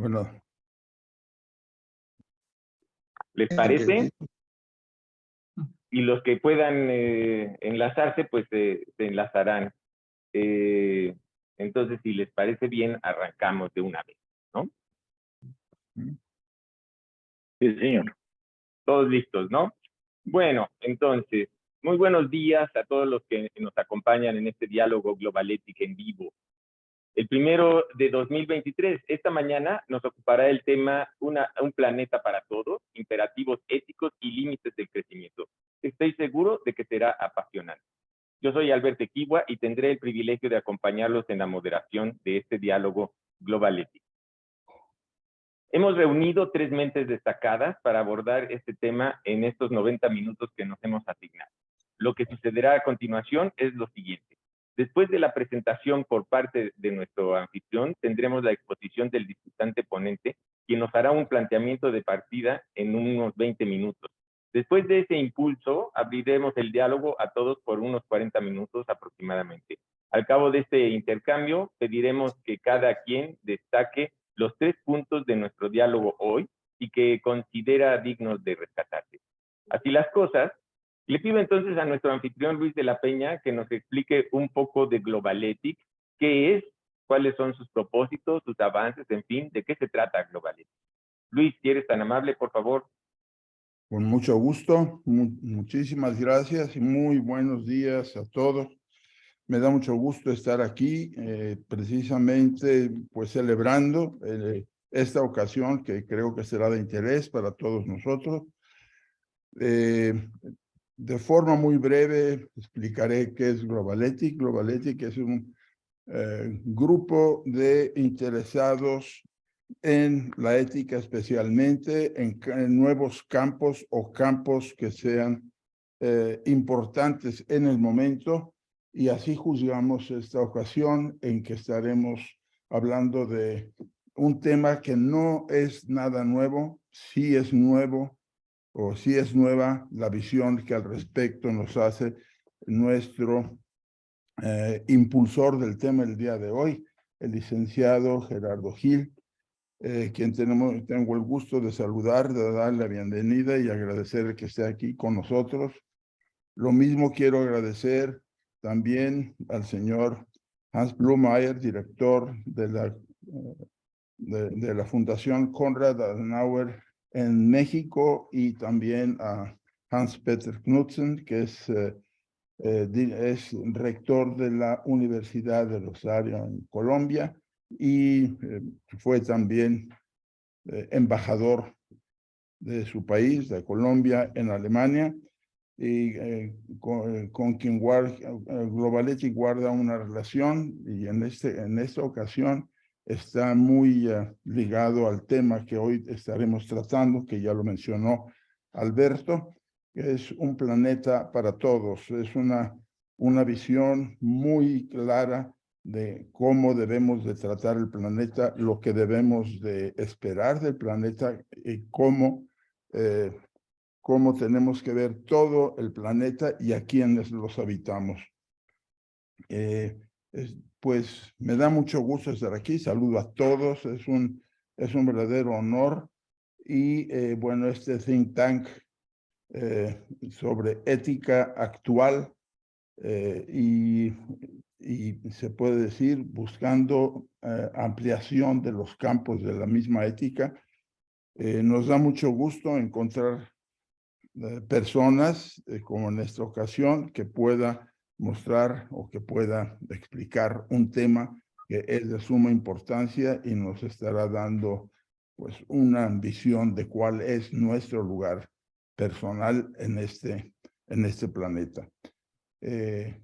Bueno, ¿Les ok, parece? sí. Y los que puedan enlazarse, pues se enlazarán. Entonces, si les parece bien, arrancamos de una vez, ¿no? Sí, señor. Todos listos, ¿no? Bueno, entonces, muy buenos días a todos los que nos acompañan en este diálogo Globalética en vivo. El primero de 2023, esta mañana nos ocupará el tema un planeta para todos, imperativos éticos y límites del crecimiento. Estoy seguro de que será apasionante. Yo soy Alberto Equigua y tendré el privilegio de acompañarlos en la moderación de este diálogo Globalético. Hemos reunido 3 mentes destacadas para abordar este tema en estos 90 minutos que nos hemos asignado. Lo que sucederá a continuación es lo siguiente. Después de la presentación por parte de nuestro anfitrión, tendremos la exposición del disputante ponente, quien nos hará un planteamiento de partida en unos 20 minutos. Después de ese impulso, abriremos el diálogo a todos por unos 40 minutos aproximadamente. Al cabo de este intercambio, pediremos que cada quien destaque los 3 puntos de nuestro diálogo hoy y que considera dignos de rescatarse. Así las cosas, le pido entonces a nuestro anfitrión Luis de la Peña que nos explique un poco de Globalétic, qué es, cuáles son sus propósitos, sus avances, en fin, de qué se trata Globalétic. Luis, si eres tan amable, por favor. Con mucho gusto, muchísimas gracias y muy buenos días a todos. Me da mucho gusto estar aquí, precisamente pues celebrando esta ocasión que creo que será de interés para todos nosotros. De forma muy breve explicaré qué es Globalétic. Globalétic es un grupo de interesados en la ética, especialmente en nuevos campos o campos que sean importantes en el momento, y así juzgamos esta ocasión en que estaremos hablando de un tema que no es nada nuevo, sí es nuevo o sí es nueva la visión que al respecto nos hace nuestro impulsor del tema el día de hoy, el licenciado Gerardo Gil, quien tengo el gusto de saludar, de darle la bienvenida y agradecer que esté aquí con nosotros. Lo mismo quiero agradecer también al señor Hans Blumeyer, director de la Fundación Konrad Adenauer en México, y también a Hans-Peter Knudsen, que es rector de la Universidad de Rosario en Colombia y fue también embajador de su país, de Colombia, en Alemania, y con quien Globalétic guarda una relación, y en esta ocasión está muy ligado al tema que hoy estaremos tratando, que ya lo mencionó Alberto, que es un planeta para todos. Es una visión muy clara de cómo debemos de tratar el planeta, lo que debemos de esperar del planeta y cómo tenemos que ver todo el planeta y a quienes los habitamos. Pues me da mucho gusto estar aquí, saludo a todos, es un verdadero honor, y bueno, este think tank sobre ética actual y se puede decir buscando ampliación de los campos de la misma ética. Nos da mucho gusto encontrar personas, como en esta ocasión, que pueda mostrar o que pueda explicar un tema que es de suma importancia y nos estará dando pues una visión de cuál es nuestro lugar personal en este planeta.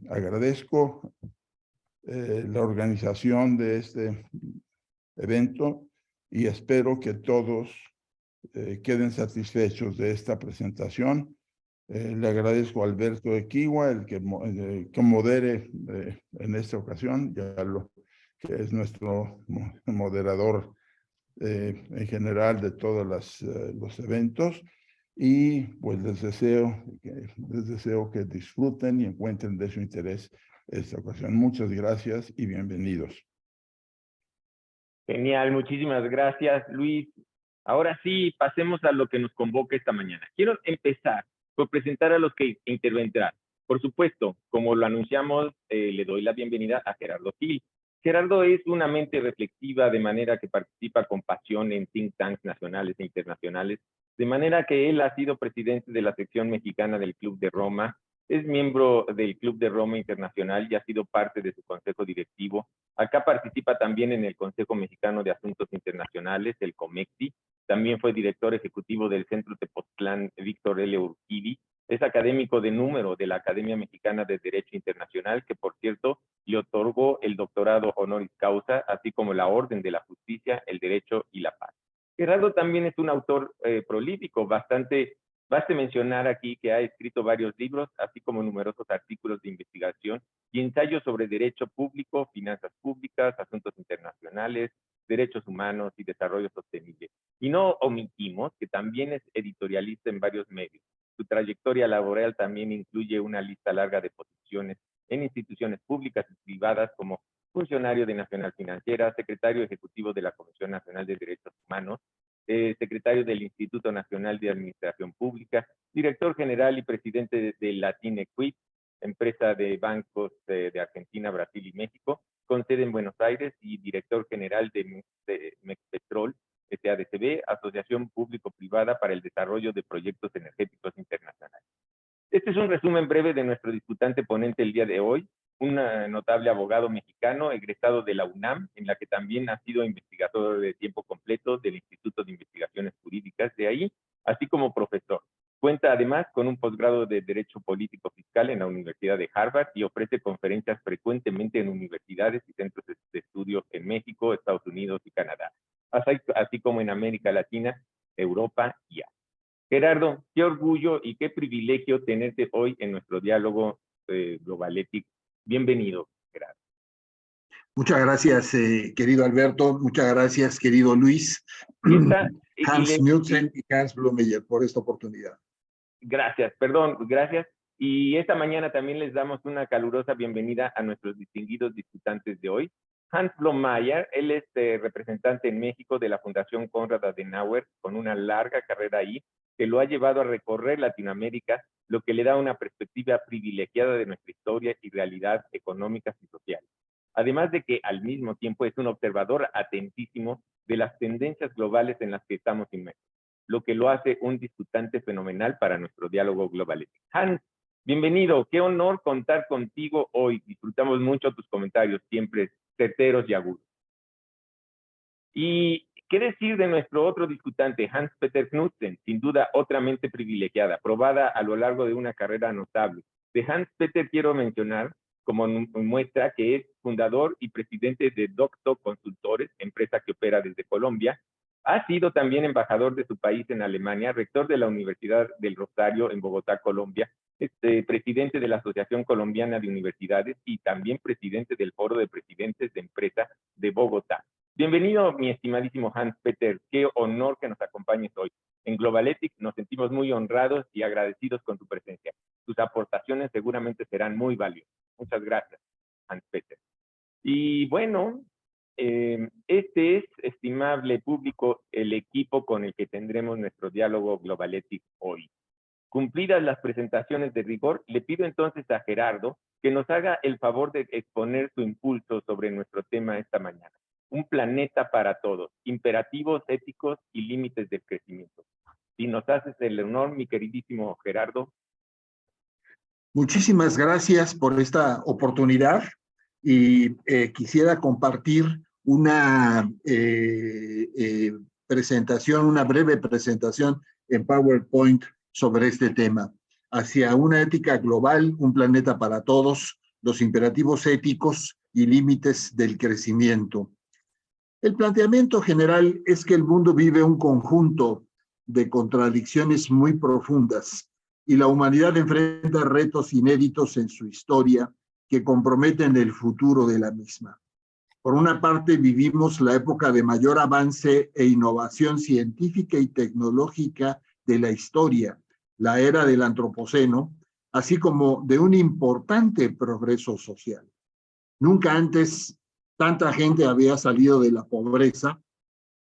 Agradezco la organización de este evento y espero que todos queden satisfechos de esta presentación. Le agradezco a Alberto Equigua, el que modere en esta ocasión, que es nuestro moderador en general de todos los eventos, y pues les deseo que disfruten y encuentren de su interés esta ocasión. Muchas gracias y bienvenidos. Genial, muchísimas gracias, Luis. Ahora sí, pasemos a lo que nos convoca esta mañana. Quiero empezar por presentar a los que intervendrán. Por supuesto, como lo anunciamos, le doy la bienvenida a Gerardo Gil. Gerardo es una mente reflexiva, de manera que participa con pasión en think tanks nacionales e internacionales, de manera que él ha sido presidente de la sección mexicana del Club de Roma, es miembro del Club de Roma Internacional y ha sido parte de su consejo directivo. Acá participa también en el Consejo Mexicano de Asuntos Internacionales, el COMEXI. También fue director ejecutivo del Centro Tepoztlán Víctor L. Urquidi. Es académico de número de la Academia Mexicana de Derecho Internacional, que por cierto le otorgó el doctorado honoris causa, así como la Orden de la Justicia, el Derecho y la Paz. Gerardo también es un autor prolífico, baste mencionar aquí que ha escrito varios libros, así como numerosos artículos de investigación y ensayos sobre derecho público, finanzas públicas, asuntos internacionales, derechos humanos y desarrollo sostenible. Y no omitimos que también es editorialista en varios medios. Su trayectoria laboral también incluye una lista larga de posiciones en instituciones públicas y privadas como funcionario de Nacional Financiera, secretario ejecutivo de la Comisión Nacional de Derechos Humanos, secretario del Instituto Nacional de Administración Pública, director general y presidente de Latinequip, empresa de bancos de Argentina, Brasil y México, con sede en Buenos Aires, y director general de Mexpetrol, SADCB, Asociación Público-Privada para el Desarrollo de Proyectos Energéticos Internacionales. Este es un resumen breve de nuestro disputante ponente el día de hoy, un notable abogado mexicano egresado de la UNAM, en la que también ha sido investigador de tiempo completo del Instituto de Investigaciones Jurídicas de ahí, así como profesor. Cuenta además con un posgrado de Derecho Político Fiscal en la Universidad de Harvard y ofrece conferencias frecuentemente en universidades y centros de estudio en México, Estados Unidos y Canadá, así como en América Latina, Europa y Asia. Gerardo, qué orgullo y qué privilegio tenerte hoy en nuestro diálogo Globalethic. Bienvenido, Gerardo. Muchas gracias, querido Alberto. Muchas gracias, querido Luis, Hans Knudsen y Hans Blumeyer, por esta oportunidad. Gracias, perdón, gracias. Y esta mañana también les damos una calurosa bienvenida a nuestros distinguidos disputantes de hoy. Hans Blomeyer, él es representante en México de la Fundación Konrad Adenauer, con una larga carrera ahí, que lo ha llevado a recorrer Latinoamérica, lo que le da una perspectiva privilegiada de nuestra historia y realidad económicas y sociales. Además de que al mismo tiempo es un observador atentísimo de las tendencias globales en las que estamos inmersos, lo que lo hace un disputante fenomenal para nuestro diálogo Globalethic. Hans, bienvenido, qué honor contar contigo hoy. Disfrutamos mucho tus comentarios, siempre certeros y agudos. ¿Y qué decir de nuestro otro disputante, Hans Peter Knudsen? Sin duda, otra mente privilegiada, probada a lo largo de una carrera notable. De Hans Peter quiero mencionar como muestra que es fundador y presidente de Docto Consultores, empresa que opera desde Colombia. Ha sido también embajador de su país en Alemania, rector de la Universidad del Rosario en Bogotá, Colombia, presidente de la Asociación Colombiana de Universidades y también presidente del Foro de Presidentes de Empresa de Bogotá. Bienvenido, mi estimadísimo Hans Peter. Qué honor que nos acompañes hoy. En Globalethic nos sentimos muy honrados y agradecidos con tu presencia. Tus aportaciones seguramente serán muy valiosas. Muchas gracias, Hans Peter. Y bueno, este es, estimable público, el equipo con el que tendremos nuestro diálogo Globalethic hoy. Cumplidas las presentaciones de rigor, le pido entonces a Gerardo que nos haga el favor de exponer su impulso sobre nuestro tema esta mañana. Un planeta para todos, imperativos éticos y límites del crecimiento. Si nos haces el honor, mi queridísimo Gerardo. Muchísimas gracias por esta oportunidad y quisiera compartir una presentación, una breve presentación en PowerPoint sobre este tema. Hacia una ética global, un planeta para todos, los imperativos éticos y límites del crecimiento. El planteamiento general es que el mundo vive un conjunto de contradicciones muy profundas y la humanidad enfrenta retos inéditos en su historia que comprometen el futuro de la misma. Por una parte, vivimos la época de mayor avance e innovación científica y tecnológica de la historia, la era del antropoceno, así como de un importante progreso social. Nunca antes tanta gente había salido de la pobreza,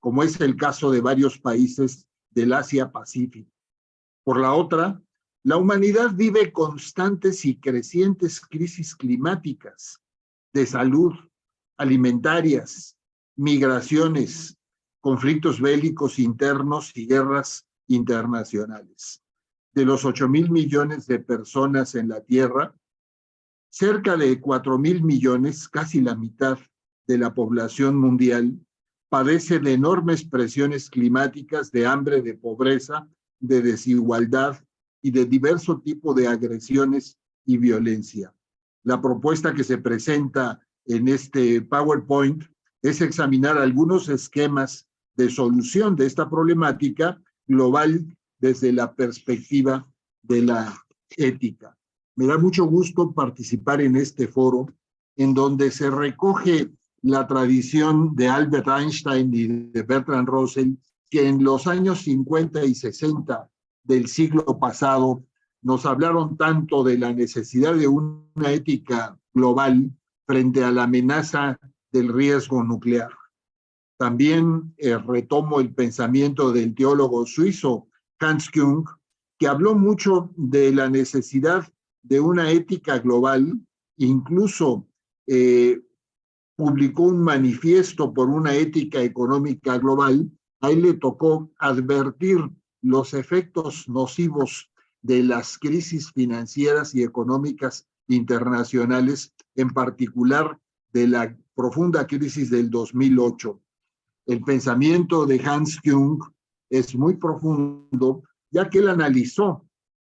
como es el caso de varios países del Asia-Pacífico. Por la otra, la humanidad vive constantes y crecientes crisis climáticas, de salud, alimentarias, migraciones, conflictos bélicos internos y guerras internacionales. De los 8.000 millones de personas en la Tierra, cerca de 4.000 millones, casi la mitad de la población mundial, padece de enormes presiones climáticas, de hambre, de pobreza, de desigualdad y de diverso tipo de agresiones y violencia. La propuesta que se presenta en este PowerPoint es examinar algunos esquemas de solución de esta problemática global desde la perspectiva de la ética. Me da mucho gusto participar en este foro en donde se recoge la tradición de Albert Einstein y de Bertrand Russell, que en los años 50 y 60 del siglo pasado nos hablaron tanto de la necesidad de una ética global frente a la amenaza del riesgo nuclear. También retomo el pensamiento del teólogo suizo Hans Küng, que habló mucho de la necesidad de una ética global, incluso publicó un manifiesto por una ética económica global. A él le tocó advertir los efectos nocivos de las crisis financieras y económicas internacionales, en particular de la profunda crisis del 2008. El pensamiento de Hans Küng es muy profundo, ya que él analizó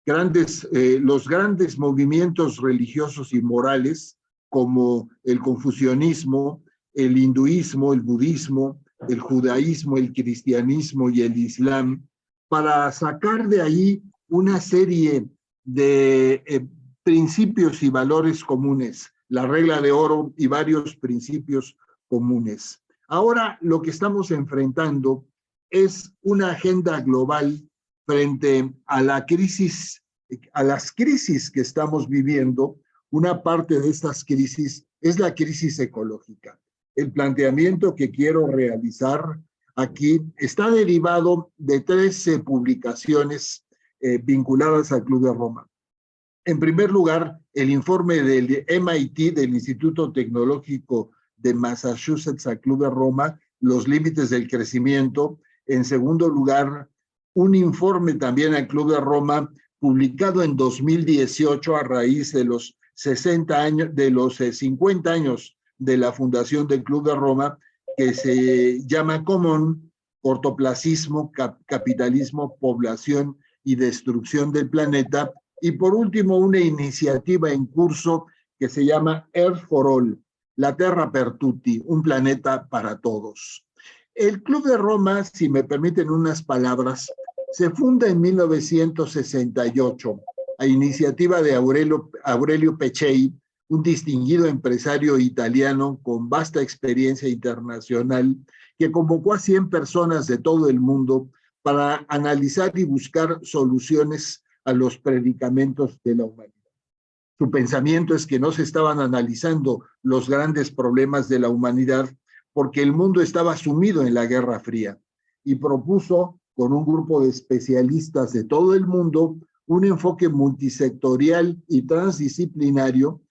los grandes movimientos religiosos y morales como el confucianismo, el hinduismo, el budismo, el judaísmo, el cristianismo y el islam, para sacar de ahí una serie de principios y valores comunes, la regla de oro y varios principios comunes. Ahora lo que estamos enfrentando es una agenda global frente a la crisis, a las crisis que estamos viviendo. Una parte de estas crisis es la crisis ecológica. El planteamiento que quiero realizar aquí está derivado de 13 publicaciones vinculadas al Club de Roma. En primer lugar, el informe del MIT, del Instituto Tecnológico de Massachusetts al Club de Roma, los límites del crecimiento. En segundo lugar, un informe también al Club de Roma, publicado en 2018 a raíz de los 50 años de la fundación del Club de Roma, que se llama Common: Cortoplacismo, Capitalismo, Población y Destrucción del Planeta. Y por último, una iniciativa en curso que se llama Earth for All, la Terra per Tutti, un planeta para todos. El Club de Roma, si me permiten unas palabras, se funda en 1968 a iniciativa de Aurelio Peccei, un distinguido empresario italiano con vasta experiencia internacional, que convocó a 100 personas de todo el mundo para analizar y buscar soluciones a los predicamentos de la humanidad. Su pensamiento es que no se estaban analizando los grandes problemas de la humanidad porque el mundo estaba sumido en la Guerra Fría, y propuso, con un grupo de especialistas de todo el mundo, un enfoque multisectorial y transdisciplinario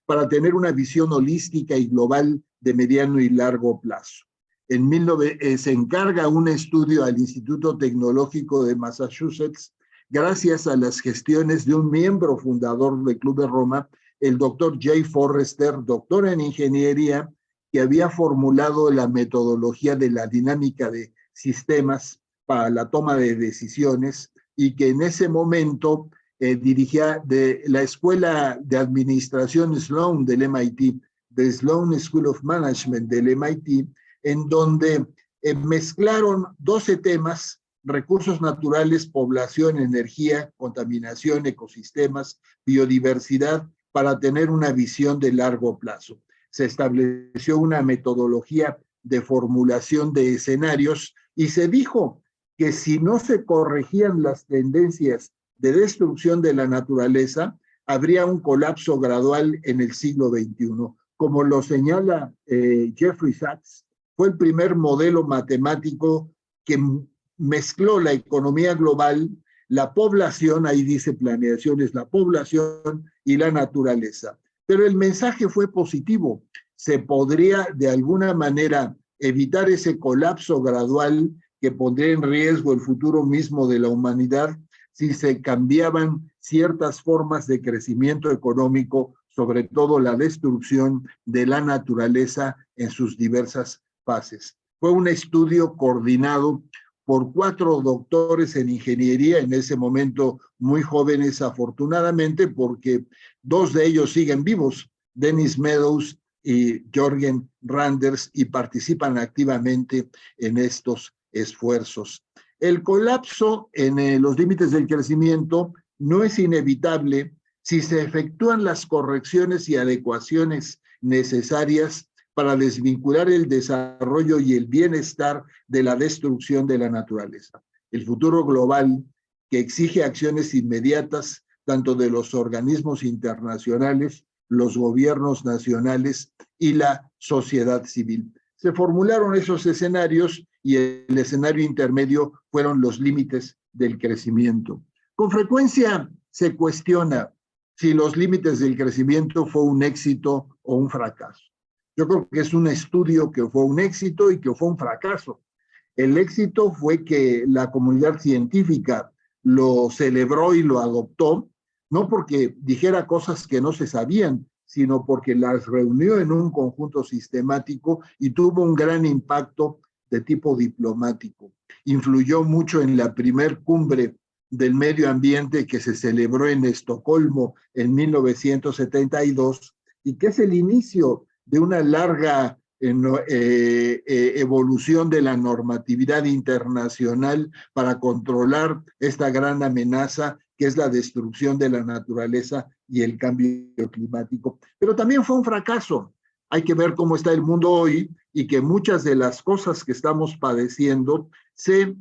para tener una visión holística y global de mediano y largo plazo. Se encarga un estudio al Instituto Tecnológico de Massachusetts, gracias a las gestiones de un miembro fundador del Club de Roma, el doctor Jay Forrester, doctor en ingeniería, que había formulado la metodología de la dinámica de sistemas para la toma de decisiones, y que en ese momento dirigía de la Escuela de Administración Sloan del MIT, de Sloan School of Management del MIT, en donde mezclaron 12 temas: recursos naturales, población, energía, contaminación, ecosistemas, biodiversidad, para tener una visión de largo plazo. Se estableció una metodología de formulación de escenarios y se dijo que si no se corregían las tendencias de destrucción de la naturaleza, habría un colapso gradual en el siglo XXI. como lo señala Jeffrey Sachs, fue el primer modelo matemático que mezcló la economía global, la población, ahí dice planeaciones, la población y la naturaleza. Pero el mensaje fue positivo. Se podría de alguna manera evitar ese colapso gradual que pondría en riesgo el futuro mismo de la humanidad si se cambiaban ciertas formas de crecimiento económico, sobre todo la destrucción de la naturaleza en sus diversas fases. Fue un estudio coordinado por 4 doctores en ingeniería, en ese momento muy jóvenes afortunadamente, porque 2 de ellos siguen vivos, Dennis Meadows y Jürgen Randers, y participan activamente en estos esfuerzos. El colapso en los límites del crecimiento no es inevitable si se efectúan las correcciones y adecuaciones necesarias para desvincular el desarrollo y el bienestar de la destrucción de la naturaleza. El futuro global, que exige acciones inmediatas tanto de los organismos internacionales, los gobiernos nacionales y la sociedad civil. Se formularon esos escenarios y el escenario intermedio fueron los límites del crecimiento. Con frecuencia se cuestiona si los límites del crecimiento fue un éxito o un fracaso. Yo creo que es un estudio que fue un éxito y que fue un fracaso. El éxito fue que la comunidad científica lo celebró y lo adoptó, no porque dijera cosas que no se sabían, sino porque las reunió en un conjunto sistemático y tuvo un gran impacto de tipo diplomático. Influyó mucho en la primer cumbre del medio ambiente que se celebró en Estocolmo en 1972 y que es el inicio de una larga evolución de la normatividad internacional para controlar esta gran amenaza que es la destrucción de la naturaleza y el cambio climático. Pero también fue un fracaso. Hay que ver cómo está el mundo hoy y que muchas de las cosas que estamos padeciendo se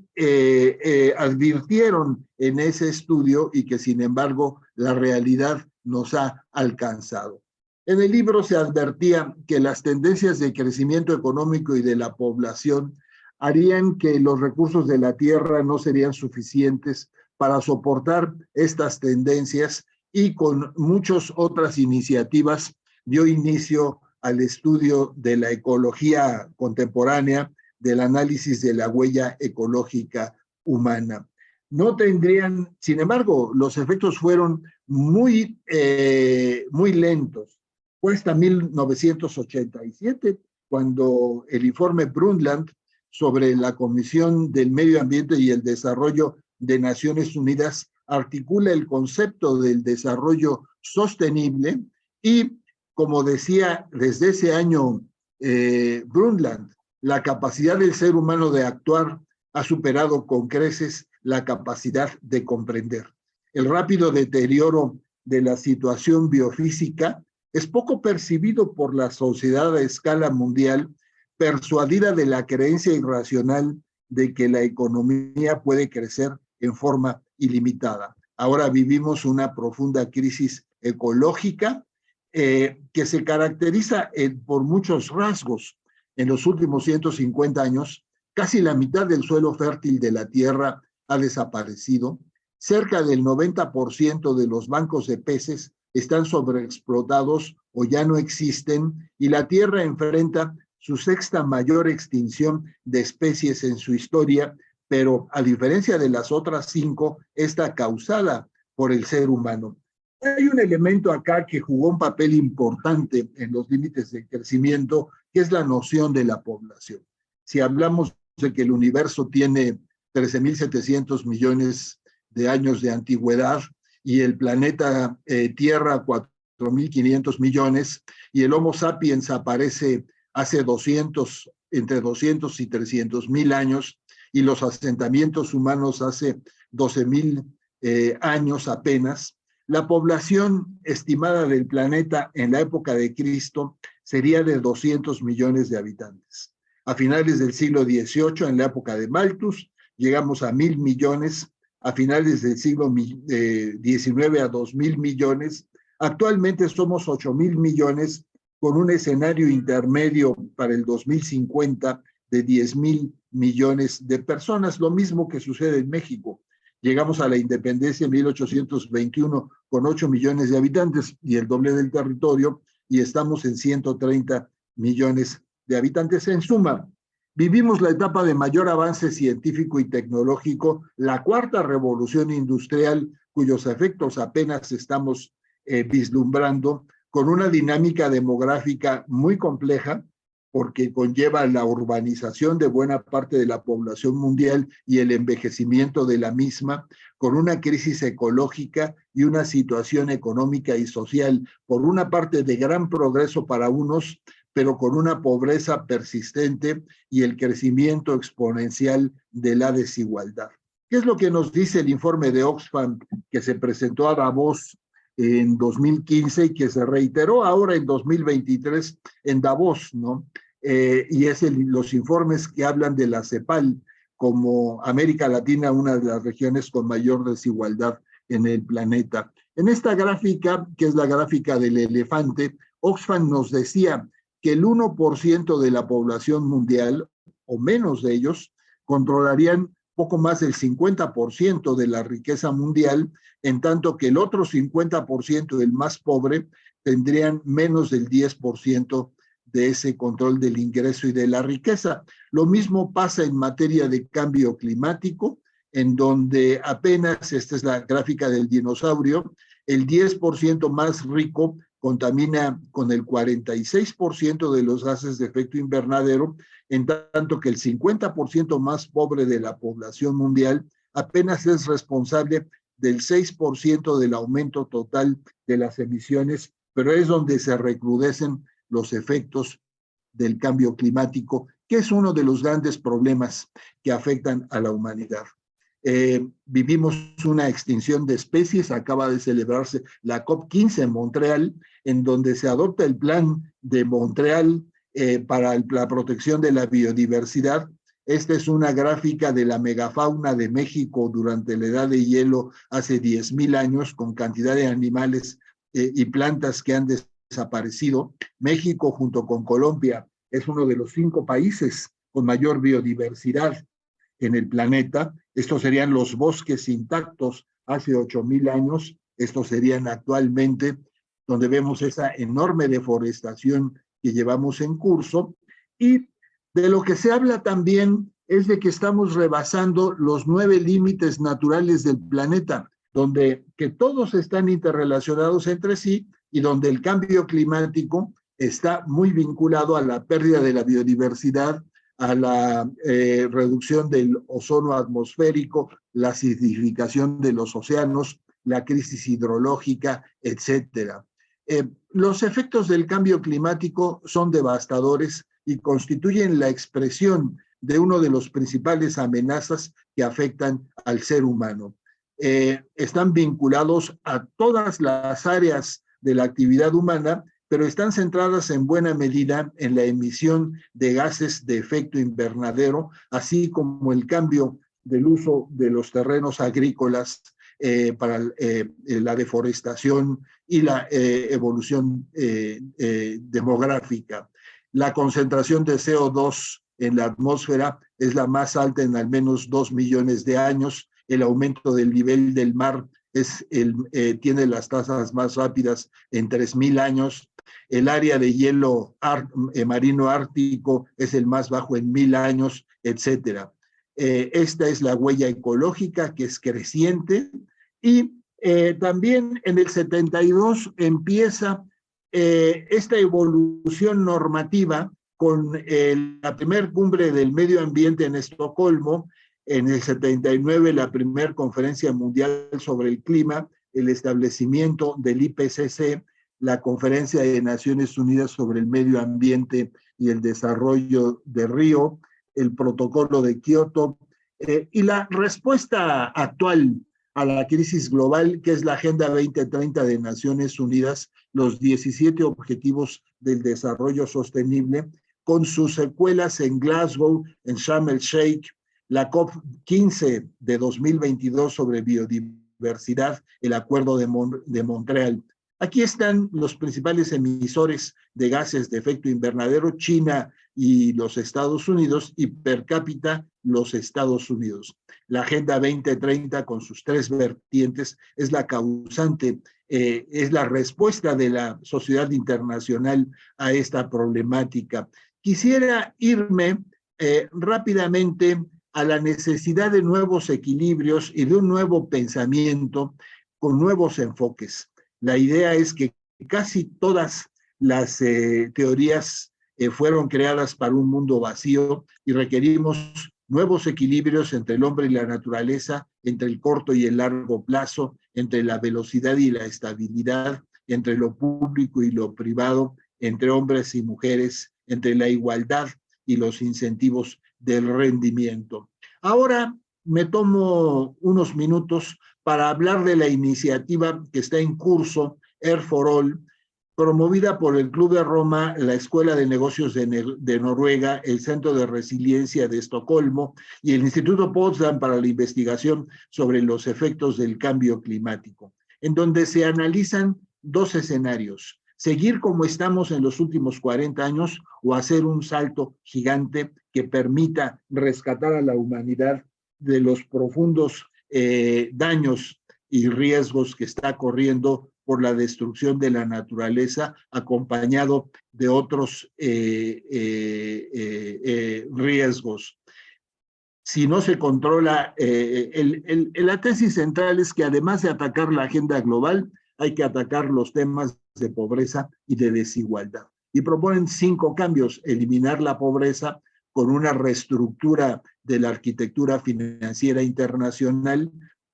advirtieron en ese estudio y que sin embargo la realidad nos ha alcanzado. En el libro se advertía que las tendencias de crecimiento económico y de la población harían que los recursos de la tierra no serían suficientes para soportar estas tendencias y con muchas otras iniciativas dio inicio al estudio de la ecología contemporánea, del análisis de la huella ecológica humana. No tendrían, sin embargo, los efectos fueron muy lentos. Fue hasta 1987 cuando el informe Brundtland sobre la Comisión del Medio Ambiente y el Desarrollo de Naciones Unidas articula el concepto del desarrollo sostenible y, como decía desde ese año Brundtland, la capacidad del ser humano de actuar ha superado con creces la capacidad de comprender. El rápido deterioro de la situación biofísica es poco percibido por la sociedad a escala mundial, persuadida de la creencia irracional de que la economía puede crecer en forma ilimitada. Ahora vivimos una profunda crisis ecológica que se caracteriza por muchos rasgos. En los últimos 150 años, casi la mitad del suelo fértil de la Tierra ha desaparecido. Cerca del 90% de los bancos de peces están sobreexplotados o ya no existen, y la Tierra enfrenta su sexta mayor extinción de especies en su historia, pero a diferencia de las otras 5, está causada por el ser humano. Hay un elemento acá que jugó un papel importante en los límites de crecimiento, que es la noción de la población. Si hablamos de que el universo tiene 13.700 millones de años de antigüedad y el planeta Tierra 4.500 millones, y el Homo sapiens aparece hace entre 200 y 300.000 años, y los asentamientos humanos hace 12.000 años apenas, la población estimada del planeta en la época de Cristo sería de 200 millones de habitantes. A finales del siglo XVIII, en la época de Malthus, llegamos a 1.000 millones, a finales del siglo XIX a 2.000 millones, actualmente somos 8.000 millones con un escenario intermedio para el 2050 de 10,000 millones de personas, lo mismo que sucede en México. Llegamos a la independencia en 1821 con 8 millones de habitantes y el doble del territorio, y estamos en 130 millones de habitantes. En suma, vivimos la etapa de mayor avance científico y tecnológico, la cuarta revolución industrial, cuyos efectos apenas estamos vislumbrando, con una dinámica demográfica muy compleja, porque conlleva la urbanización de buena parte de la población mundial y el envejecimiento de la misma, con una crisis ecológica y una situación económica y social, por una parte de gran progreso para unos, pero con una pobreza persistente y el crecimiento exponencial de la desigualdad. ¿Qué es lo que nos dice el informe de Oxfam que se presentó a Davos en 2015 y que se reiteró ahora en 2023 en Davos, ¿no? Y es los informes que hablan de la CEPAL como América Latina, una de las regiones con mayor desigualdad en el planeta. En esta gráfica, que es la gráfica del elefante, Oxfam nos decía que el 1% de la población mundial, o menos de ellos, controlarían poco más del 50% de la riqueza mundial, en tanto que el otro 50%, el más pobre, tendrían menos del 10% de ese control del ingreso y de la riqueza. Lo mismo pasa en materia de cambio climático, en donde apenas, esta es la gráfica del dinosaurio, el 10% más rico contamina con el 46% de los gases de efecto invernadero, en tanto que el 50% más pobre de la población mundial apenas es responsable del 6% del aumento total de las emisiones, pero es donde se recrudecen los efectos del cambio climático, que es uno de los grandes problemas que afectan a la humanidad. Vivimos una extinción de especies, acaba de celebrarse la COP15 en Montreal, en donde se adopta el plan de Montreal para la protección de la biodiversidad. Esta es una gráfica de la megafauna de México durante la edad de hielo hace 10,000 años, con cantidad de animales y plantas que han desaparecido. México, junto con Colombia, es uno de los 5 países con mayor biodiversidad en el planeta. Estos serían los bosques intactos hace 8,000 años. Estos serían actualmente, donde vemos esa enorme deforestación que llevamos en curso. Y de lo que se habla también es de que estamos rebasando los 9 límites naturales del planeta, donde que todos están interrelacionados entre sí y donde el cambio climático está muy vinculado a la pérdida de la biodiversidad, a la reducción del ozono atmosférico, la acidificación de los océanos, la crisis hidrológica, etcétera. Los efectos del cambio climático son devastadores y constituyen la expresión de uno de los principales amenazas que afectan al ser humano. Están vinculados a todas las áreas de la actividad humana, pero están centradas en buena medida en la emisión de gases de efecto invernadero, así como el cambio del uso de los terrenos agrícolas para la deforestación y la evolución demográfica. La concentración de CO2 en la atmósfera es la más alta en al menos 2 millones de años. El aumento del nivel del mar tiene las tasas más rápidas en 3,000 años. El área de hielo marino ártico es el más bajo en 1,000 años, etcétera. Esta es la huella ecológica, que es creciente, y también en el 72 empieza esta evolución normativa con la primer cumbre del medio ambiente en Estocolmo, en el 79 la primera conferencia mundial sobre el clima, el establecimiento del IPCC, la conferencia de Naciones Unidas sobre el medio ambiente y el desarrollo de Río, el protocolo de Kioto, y la respuesta actual a la crisis global, que es la Agenda 2030 de Naciones Unidas, los 17 Objetivos del Desarrollo Sostenible, con sus secuelas en Glasgow, en Sharm el Sheikh, la COP15 de 2022 sobre biodiversidad, el Acuerdo de Montreal. Aquí están los principales emisores de gases de efecto invernadero, China y los Estados Unidos, y per cápita los Estados Unidos. La Agenda 2030 con sus tres vertientes es la causante, es la respuesta de la sociedad internacional a esta problemática. Quisiera irme rápidamente a la necesidad de nuevos equilibrios y de un nuevo pensamiento con nuevos enfoques. La idea es que casi todas las teorías fueron creadas para un mundo vacío y requerimos nuevos equilibrios entre el hombre y la naturaleza, entre el corto y el largo plazo, entre la velocidad y la estabilidad, entre lo público y lo privado, entre hombres y mujeres, entre la igualdad y los incentivos del rendimiento. Ahora me tomo unos minutos para hablar de la iniciativa que está en curso, Air for All, promovida por el Club de Roma, la Escuela de Negocios de Noruega, el Centro de Resiliencia de Estocolmo y el Instituto Potsdam para la investigación sobre los efectos del cambio climático, en donde se analizan dos escenarios: seguir como estamos en los últimos 40 años o hacer un salto gigante que permita rescatar a la humanidad de los profundos daños y riesgos que está corriendo por la destrucción de la naturaleza, acompañado de otros riesgos. Si no se controla, la tesis central es que además de atacar la agenda global, hay que atacar los temas de pobreza y de desigualdad. Y proponen 5 cambios: eliminar la pobreza con una reestructura de la arquitectura financiera internacional,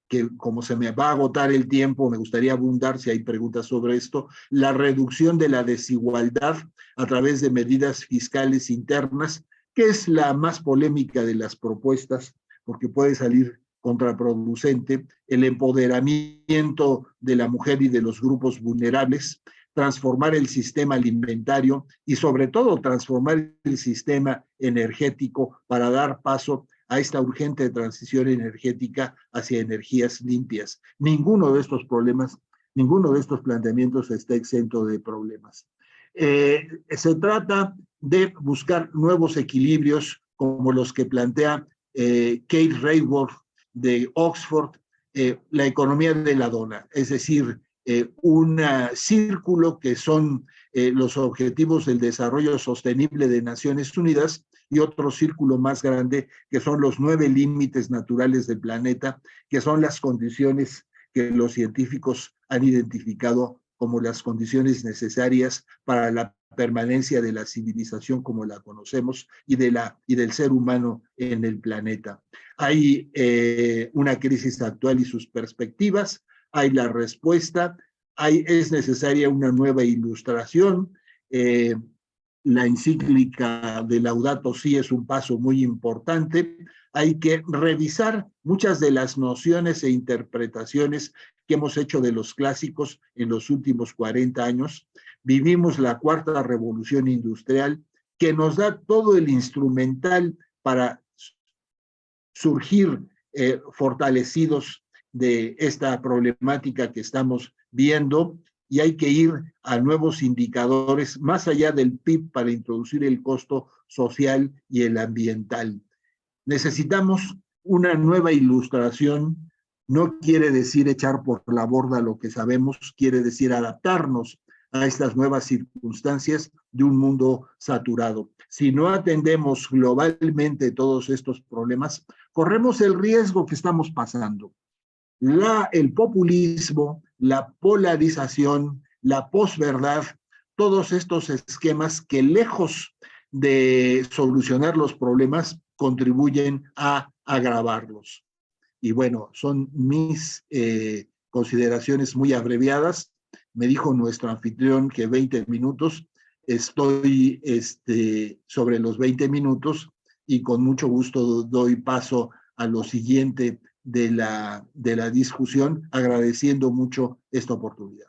que como se me va a agotar el tiempo, me gustaría abundar si hay preguntas sobre esto, la reducción de la desigualdad a través de medidas fiscales internas, que es la más polémica de las propuestas, porque puede salir contraproducente, el empoderamiento de la mujer y de los grupos vulnerables, transformar el sistema alimentario y sobre todo transformar el sistema energético para dar paso a esta urgente transición energética hacia energías limpias. Ninguno de estos problemas, ninguno de estos planteamientos está exento de problemas. Se trata de buscar nuevos equilibrios como los que plantea Kate Raworth de Oxford, la economía de la dona, es decir, un círculo que son los objetivos del desarrollo sostenible de Naciones Unidas, y otro círculo más grande que son los 9 límites naturales del planeta, que son las condiciones que los científicos han identificado como las condiciones necesarias para la permanencia de la civilización como la conocemos y del ser humano en el planeta. Hay una crisis actual y sus perspectivas, hay la respuesta, es necesaria una nueva ilustración. La encíclica de Laudato Si es un paso muy importante. Hay que revisar muchas de las nociones e interpretaciones que hemos hecho de los clásicos en los últimos 40 años. Vivimos la cuarta revolución industrial, que nos da todo el instrumental para surgir fortalecidos de esta problemática que estamos viendo, y hay que ir a nuevos indicadores más allá del PIB para introducir el costo social y el ambiental. Necesitamos una nueva ilustración. No quiere decir echar por la borda lo que sabemos, quiere decir adaptarnos a estas nuevas circunstancias de un mundo saturado. Si no atendemos globalmente todos estos problemas, corremos el riesgo que estamos pasando. El populismo, la polarización, la posverdad, todos estos esquemas que lejos de solucionar los problemas contribuyen a agravarlos. Y bueno, son mis consideraciones muy abreviadas. Me dijo nuestro anfitrión que 20 minutos. Estoy sobre los 20 minutos y con mucho gusto doy paso a lo siguiente de la discusión, agradeciendo mucho esta oportunidad.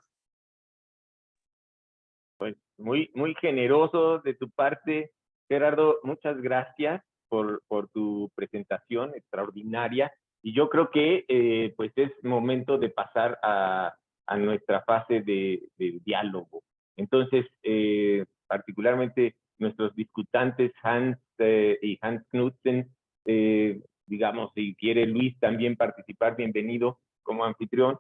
Pues muy generoso de tu parte, Gerardo. Muchas gracias por tu presentación extraordinaria. Y yo creo que pues es momento de pasar a a nuestra fase de diálogo. Entonces, particularmente nuestros discutantes Hans y Hans Knudsen, digamos, si quiere Luis también participar, bienvenido como anfitrión,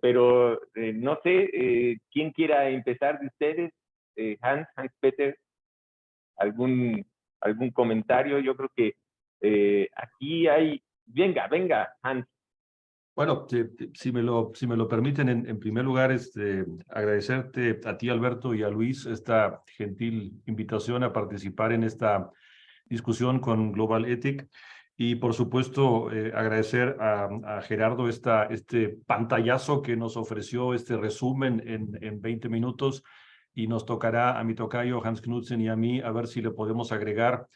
pero no sé, ¿quién quiera empezar de ustedes? Hans-Peter, ¿algún comentario? Yo creo que aquí hay... Venga, Hans. Bueno, si me lo permiten, en primer lugar, agradecerte a ti, Alberto, y a Luis esta gentil invitación a participar en esta discusión con Global Ethic. Y, por supuesto, agradecer a Gerardo este pantallazo que nos ofreció, este resumen en 20 minutos. Y nos tocará a mi tocayo, Hans Knudsen, y a mí, a ver si le podemos agregar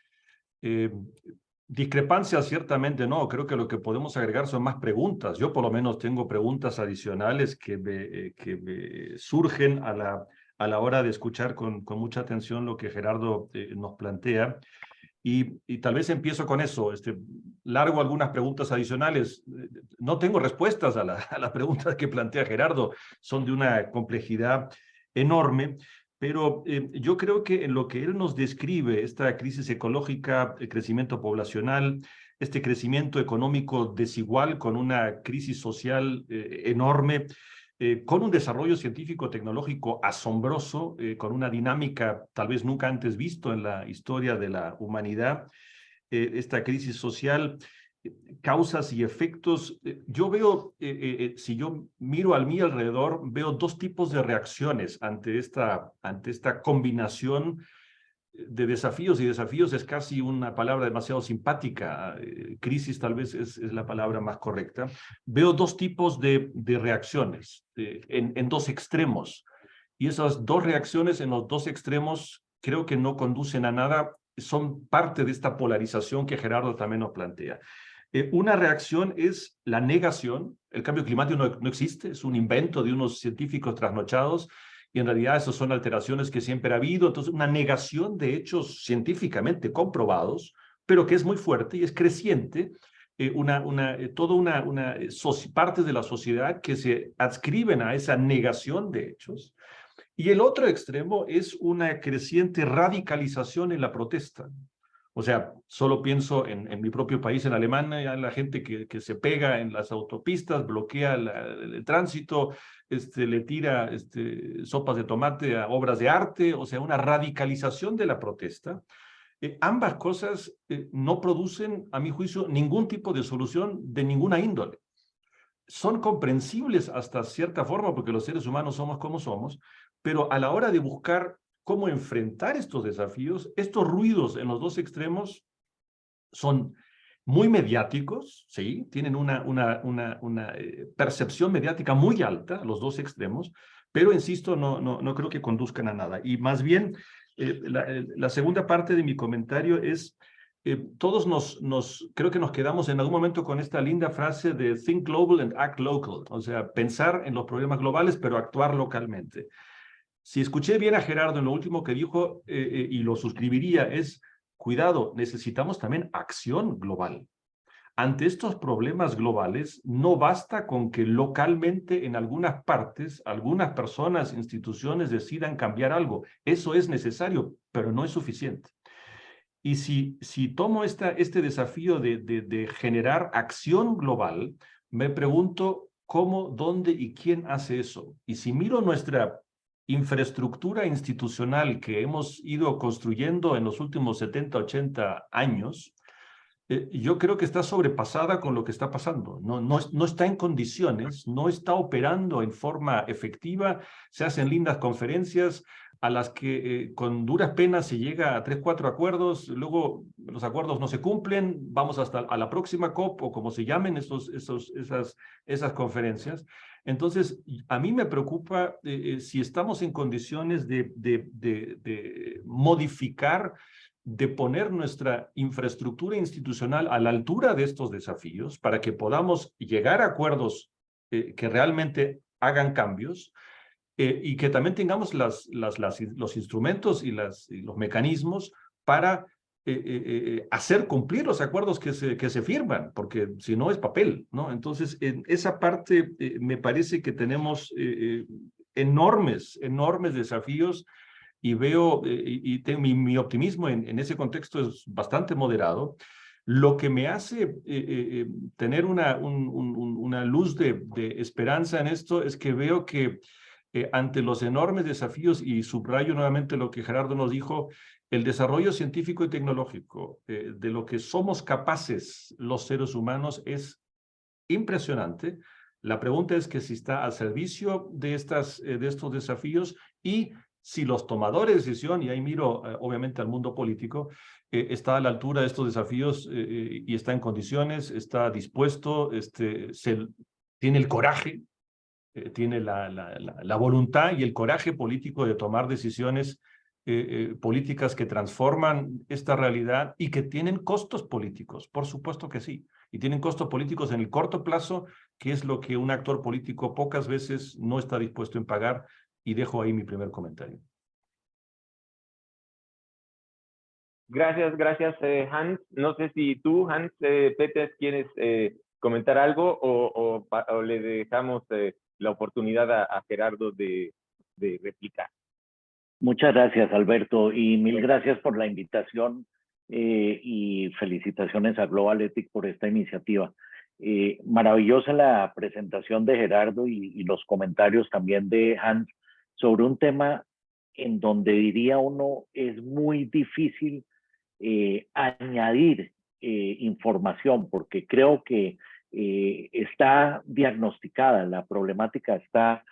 discrepancias. Ciertamente no, creo que lo que podemos agregar son más preguntas. Yo por lo menos tengo preguntas adicionales que me surgen a la hora de escuchar con mucha atención lo que Gerardo nos plantea. Y tal vez empiezo con eso, largo algunas preguntas adicionales. No tengo respuestas a las preguntas que plantea Gerardo, son de una complejidad enorme. Pero yo creo que en lo que él nos describe, esta crisis ecológica, el crecimiento poblacional, este crecimiento económico desigual con una crisis social enorme, con un desarrollo científico-tecnológico asombroso, con una dinámica tal vez nunca antes visto en la historia de la humanidad, esta crisis social, causas y efectos. Yo veo, si yo miro a mi alrededor, veo dos tipos de reacciones ante esta combinación de desafíos, y desafíos es casi una palabra demasiado simpática, crisis tal vez es la palabra más correcta. Veo dos tipos de reacciones en dos extremos, y esas dos reacciones en los dos extremos creo que no conducen a nada, son parte de esta polarización que Gerardo también nos plantea. Una reacción es la negación. El cambio climático no existe, es un invento de unos científicos trasnochados, y en realidad esas son alteraciones que siempre ha habido. Entonces, una negación de hechos científicamente comprobados, pero que es muy fuerte y es creciente, partes de la sociedad que se adscriben a esa negación de hechos. Y el otro extremo es una creciente radicalización en la protesta. O sea, solo pienso en mi propio país, en Alemania, la gente que se pega en las autopistas, bloquea el tránsito, le tira sopas de tomate a obras de arte, o sea, una radicalización de la protesta. Ambas cosas no producen, a mi juicio, ningún tipo de solución de ninguna índole. Son comprensibles hasta cierta forma porque los seres humanos somos como somos, pero a la hora de buscar cómo enfrentar estos desafíos, estos ruidos en los dos extremos son muy mediáticos, ¿sí? Tienen una percepción mediática muy alta, los dos extremos, pero insisto, no creo que conduzcan a nada. Y más bien, la segunda parte de mi comentario es, todos creo que nos quedamos en algún momento con esta linda frase de think global and act local, o sea, pensar en los problemas globales, pero actuar localmente. Si escuché bien a Gerardo en lo último que dijo, y lo suscribiría, es, cuidado, necesitamos también acción global. Ante estos problemas globales, no basta con que localmente en algunas partes, algunas personas, instituciones decidan cambiar algo. Eso es necesario, pero no es suficiente. Y si tomo este desafío de generar acción global, me pregunto cómo, dónde y quién hace eso. Y si miro nuestra infraestructura institucional que hemos ido construyendo en los últimos 70, 80 años, yo creo que está sobrepasada con lo que está pasando. No está en condiciones, no está operando en forma efectiva. Se hacen lindas conferencias a las que con duras penas se llega a 3, 4 acuerdos, luego los acuerdos no se cumplen, vamos hasta a la próxima COP o como se llamen esas conferencias. Entonces, a mí me preocupa si estamos en condiciones de modificar, de poner nuestra infraestructura institucional a la altura de estos desafíos para que podamos llegar a acuerdos que realmente hagan cambios, y que también tengamos los instrumentos y los mecanismos para hacer cumplir los acuerdos que se firman, porque si no es papel, ¿no? Entonces, en esa parte me parece que tenemos enormes desafíos y veo, mi optimismo en ese contexto es bastante moderado. Lo que me hace tener una luz de esperanza en esto es que veo que ante los enormes desafíos, y subrayo nuevamente lo que Gerardo nos dijo, el desarrollo científico y tecnológico de lo que somos capaces los seres humanos es impresionante. La pregunta es que si está al servicio de estos desafíos y si los tomadores de decisión, y ahí miro obviamente al mundo político, está a la altura de estos desafíos y está en condiciones, está dispuesto, tiene el coraje, tiene la voluntad y el coraje político de tomar decisiones políticas que transforman esta realidad y que tienen costos políticos, por supuesto que sí, y tienen costos políticos en el corto plazo, que es lo que un actor político pocas veces no está dispuesto en pagar, y dejo ahí mi primer comentario. Gracias, Hans. No sé si tú, Hans Peters, quieres comentar algo o le dejamos la oportunidad a Gerardo de replicar. Muchas gracias, Alberto, y mil gracias por la invitación y felicitaciones a Global Ethic por esta iniciativa. Maravillosa la presentación de Gerardo y los comentarios también de Hans sobre un tema en donde diría uno es muy difícil añadir información, porque creo que está diagnosticada, la problemática está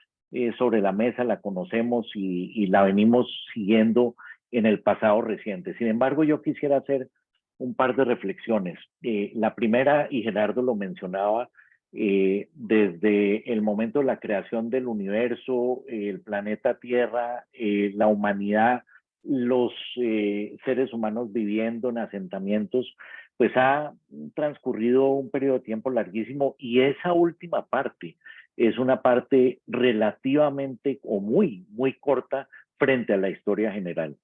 sobre la mesa, la conocemos y la venimos siguiendo en el pasado reciente. Sin embargo, yo quisiera hacer un par de reflexiones. La primera, y Gerardo lo mencionaba, desde el momento de la creación del universo, el planeta Tierra, la humanidad, los seres humanos viviendo en asentamientos, pues ha transcurrido un periodo de tiempo larguísimo, y esa última parte es una parte relativamente o muy corta frente a la historia general.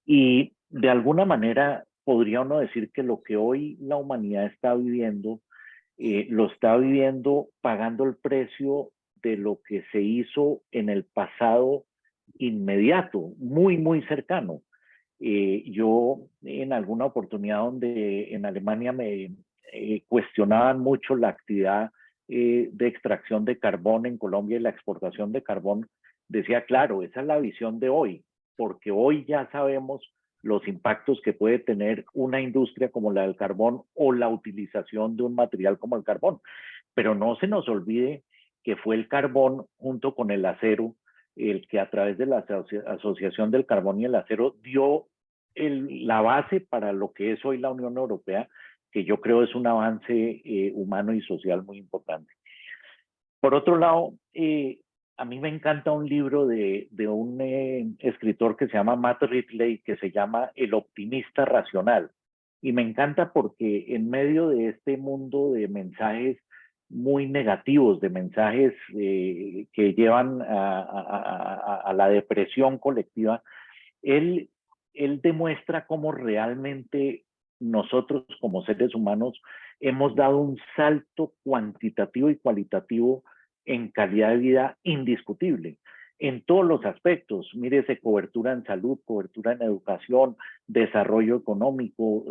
Y de alguna manera podría uno decir que lo que hoy la humanidad está viviendo, lo está viviendo pagando el precio de lo que se hizo en el pasado inmediato, muy cercano. Yo en alguna oportunidad donde en Alemania me cuestionaban mucho la actividad de extracción de carbón en Colombia y la exportación de carbón, decía, claro, esa es la visión de hoy, porque hoy ya sabemos los impactos que puede tener una industria como la del carbón o la utilización de un material como el carbón. Pero no se nos olvide que fue el carbón junto con el acero el que a través de la Asociación del Carbón y el Acero dio la base para lo que es hoy la Unión Europea, que yo creo es un avance humano y social muy importante. Por otro lado, a mí me encanta un libro de un escritor que se llama Matt Ridley, que se llama El optimista racional. Y me encanta porque en medio de este mundo de mensajes muy negativos, de mensajes que llevan a la depresión colectiva, él demuestra cómo realmente nosotros como seres humanos hemos dado un salto cuantitativo y cualitativo en calidad de vida indiscutible, en todos los aspectos. Mírese, cobertura en salud, cobertura en educación, desarrollo económico,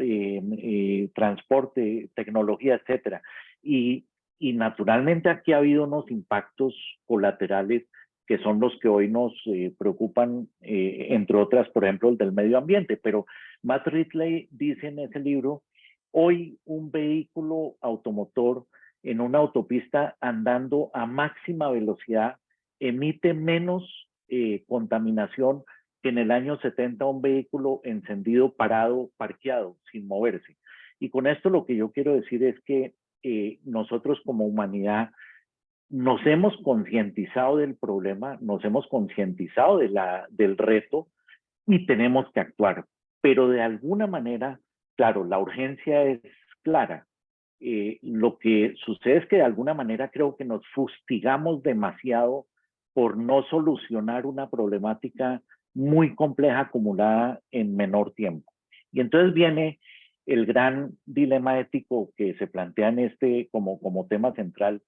transporte, tecnología, etcétera. Y naturalmente aquí ha habido unos impactos colaterales que son los que hoy nos preocupan, entre otras, por ejemplo, el del medio ambiente. Pero Matt Ridley dice en ese libro, hoy un vehículo automotor en una autopista andando a máxima velocidad emite menos contaminación que en el año 70 un vehículo encendido, parado, parqueado, sin moverse. Y con esto lo que yo quiero decir es que nosotros como humanidad nos hemos concientizado del problema, nos hemos concientizado del reto y tenemos que actuar. Pero de alguna manera, claro, la urgencia es clara. Lo que sucede es que de alguna manera creo que nos fustigamos demasiado por no solucionar una problemática muy compleja acumulada en menor tiempo. Y entonces viene el gran dilema ético que se plantea en este como tema central,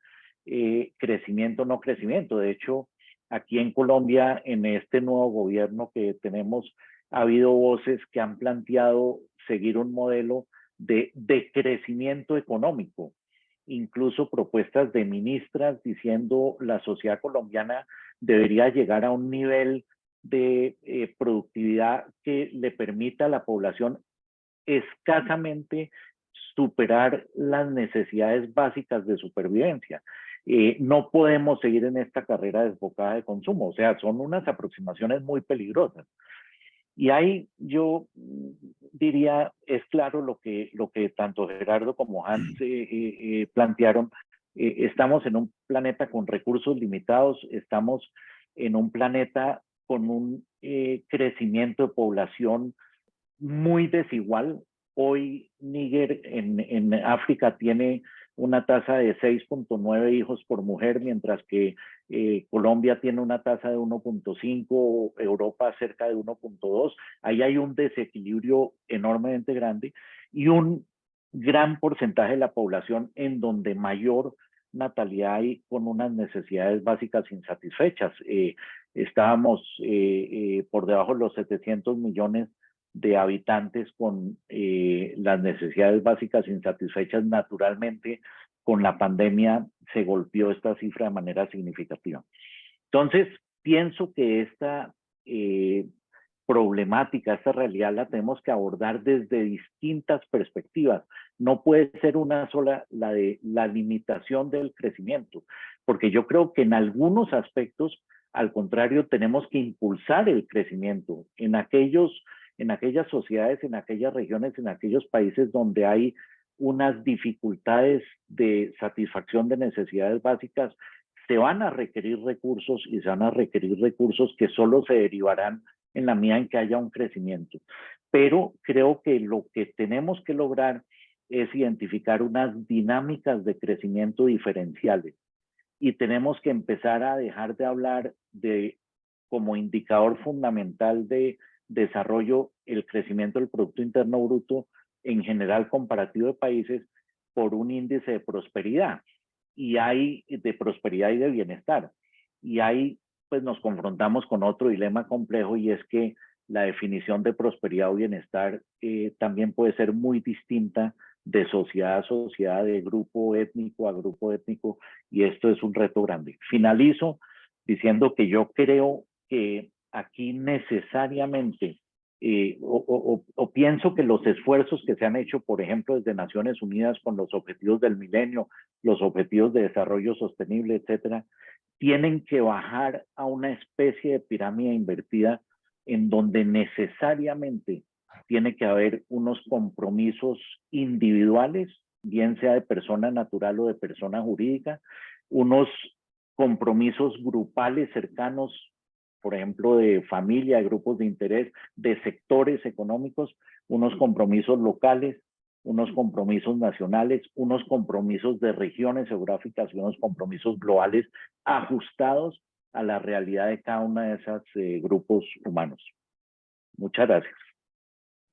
crecimiento o no crecimiento. De hecho, aquí en Colombia, en este nuevo gobierno que tenemos, ha habido voces que han planteado seguir un modelo de crecimiento económico, incluso propuestas de ministras diciendo la sociedad colombiana debería llegar a un nivel de productividad que le permita a la población escasamente superar las necesidades básicas de supervivencia. No podemos seguir en esta carrera desbocada de consumo, o sea, son unas aproximaciones muy peligrosas. Y ahí yo diría, es claro lo que tanto Gerardo como Hans plantearon. Estamos en un planeta con recursos limitados, estamos en un planeta con un crecimiento de población muy desigual. Hoy Níger en África tiene una tasa de 6.9 hijos por mujer, mientras que Colombia tiene una tasa de 1.5, Europa cerca de 1.2. Ahí hay un desequilibrio enormemente grande y un gran porcentaje de la población en donde mayor natalidad hay con unas necesidades básicas insatisfechas. Estábamos por debajo de los 700 millones de habitantes con las necesidades básicas insatisfechas. Naturalmente, con la pandemia se golpeó esta cifra de manera significativa. Entonces, pienso que esta problemática, esta realidad la tenemos que abordar desde distintas perspectivas. No puede ser una sola, la de la limitación del crecimiento, porque yo creo que en algunos aspectos, al contrario, tenemos que impulsar el crecimiento en aquellas sociedades, en aquellas regiones, en aquellos países donde hay unas dificultades de satisfacción de necesidades básicas. Se van a requerir recursos y se van a requerir recursos que solo se derivarán en la medida en que haya un crecimiento. Pero creo que lo que tenemos que lograr es identificar unas dinámicas de crecimiento diferenciales y tenemos que empezar a dejar de hablar de como indicador fundamental de desarrollo el crecimiento del Producto Interno Bruto en general comparativo de países por un índice de prosperidad y hay de prosperidad y de bienestar. Y ahí pues nos confrontamos con otro dilema complejo y es que la definición de prosperidad o bienestar también puede ser muy distinta de sociedad a sociedad, de grupo étnico a grupo étnico, y esto es un reto grande. Finalizo diciendo que yo creo que aquí necesariamente, pienso que los esfuerzos que se han hecho, por ejemplo, desde Naciones Unidas con los objetivos del milenio, los objetivos de desarrollo sostenible, etcétera, tienen que bajar a una especie de pirámide invertida en donde necesariamente tiene que haber unos compromisos individuales, bien sea de persona natural o de persona jurídica, unos compromisos grupales cercanos, por ejemplo, de familia, de grupos de interés, de sectores económicos, unos compromisos locales, unos compromisos nacionales, unos compromisos de regiones geográficas y unos compromisos globales ajustados a la realidad de cada uno de esos grupos humanos. Muchas gracias.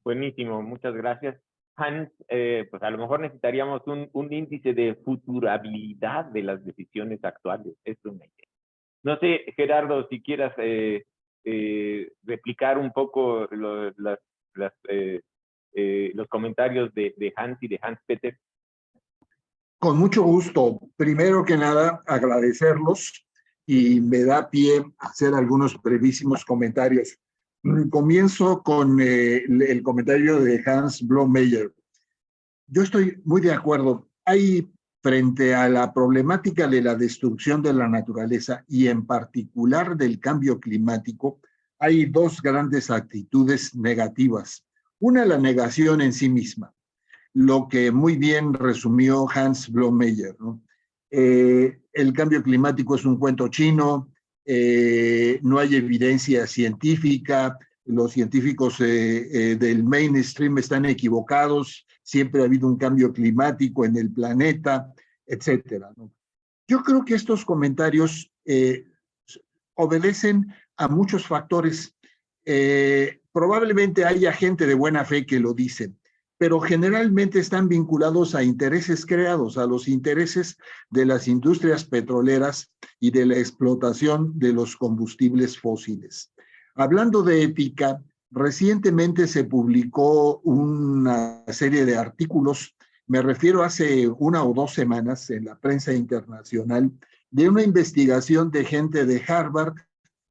Buenísimo, muchas gracias. Hans, pues a lo mejor necesitaríamos un índice de futurabilidad de las decisiones actuales. Es una idea. No sé, Gerardo, si quieras replicar un poco los comentarios de Hans y de Hans Peter. Con mucho gusto. Primero que nada, agradecerlos y me da pie a hacer algunos brevísimos comentarios. Comienzo con el comentario de Hans Blomeyer. Yo estoy muy de acuerdo. Hay, frente a la problemática de la destrucción de la naturaleza y en particular del cambio climático, hay dos grandes actitudes negativas. Una, la negación en sí misma, lo que muy bien resumió Hans Blomeyer, ¿no? El cambio climático es un cuento chino, no hay evidencia científica, los científicos del mainstream están equivocados, siempre ha habido un cambio climático en el planeta, etcétera, ¿no? Yo creo que estos comentarios obedecen a muchos factores. probablemente haya gente de buena fe que lo dice, pero generalmente están vinculados a intereses creados, a los intereses de las industrias petroleras y de la explotación de los combustibles fósiles. Hablando de ética, recientemente se publicó una serie de artículos, me refiero hace 1 o 2 semanas en la prensa internacional, de una investigación de gente de Harvard,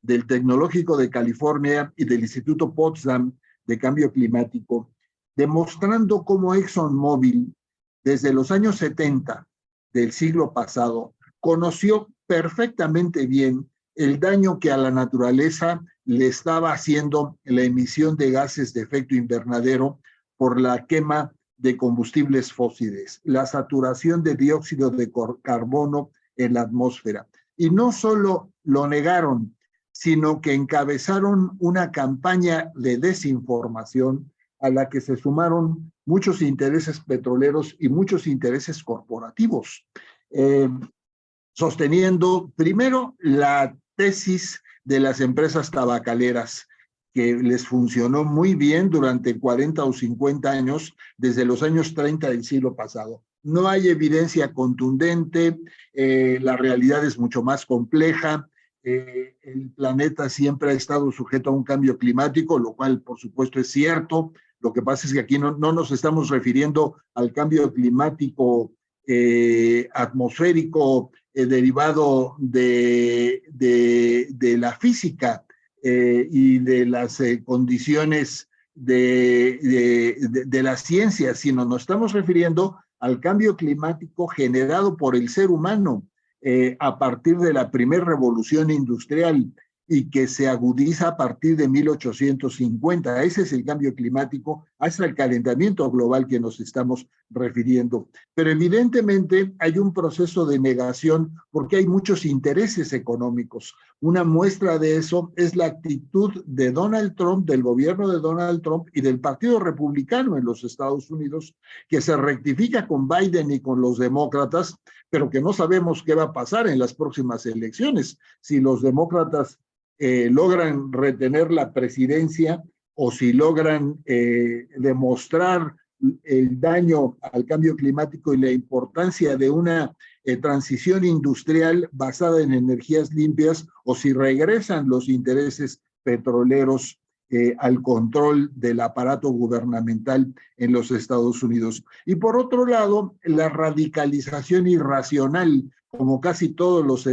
del Tecnológico de California y del Instituto Potsdam de Cambio Climático, demostrando cómo ExxonMobil, desde los años 70 del siglo pasado, conoció perfectamente bien el daño que a la naturaleza le estaba haciendo la emisión de gases de efecto invernadero por la quema de combustibles fósiles, la saturación de dióxido de carbono en la atmósfera. Y no solo lo negaron, sino que encabezaron una campaña de desinformación a la que se sumaron muchos intereses petroleros y muchos intereses corporativos, sosteniendo primero la tesis de las empresas tabacaleras, que les funcionó muy bien durante 40 o 50 años, desde los años 30 del siglo pasado. No hay evidencia contundente, la realidad es mucho más compleja, el planeta siempre ha estado sujeto a un cambio climático, lo cual por supuesto es cierto. Lo que pasa es que aquí no nos estamos refiriendo al cambio climático atmosférico derivado de la física y de las condiciones de la ciencia, sino nos estamos refiriendo al cambio climático generado por el ser humano a partir de la primera revolución industrial y que se agudiza a partir de 1850. Ese es el cambio climático, hasta el calentamiento global que nos estamos refiriendo. Pero evidentemente hay un proceso de negación porque hay muchos intereses económicos. Una muestra de eso es la actitud de Donald Trump, del gobierno de Donald Trump y del Partido Republicano en los Estados Unidos, que se rectifica con Biden y con los demócratas, pero que no sabemos qué va a pasar en las próximas elecciones. Si los demócratas logran retener la presidencia o si logran demostrar el daño al cambio climático y la importancia de una transición industrial basada en energías limpias, o si regresan los intereses petroleros al control del aparato gubernamental en los Estados Unidos. Y por otro lado, la radicalización irracional, como casi todos los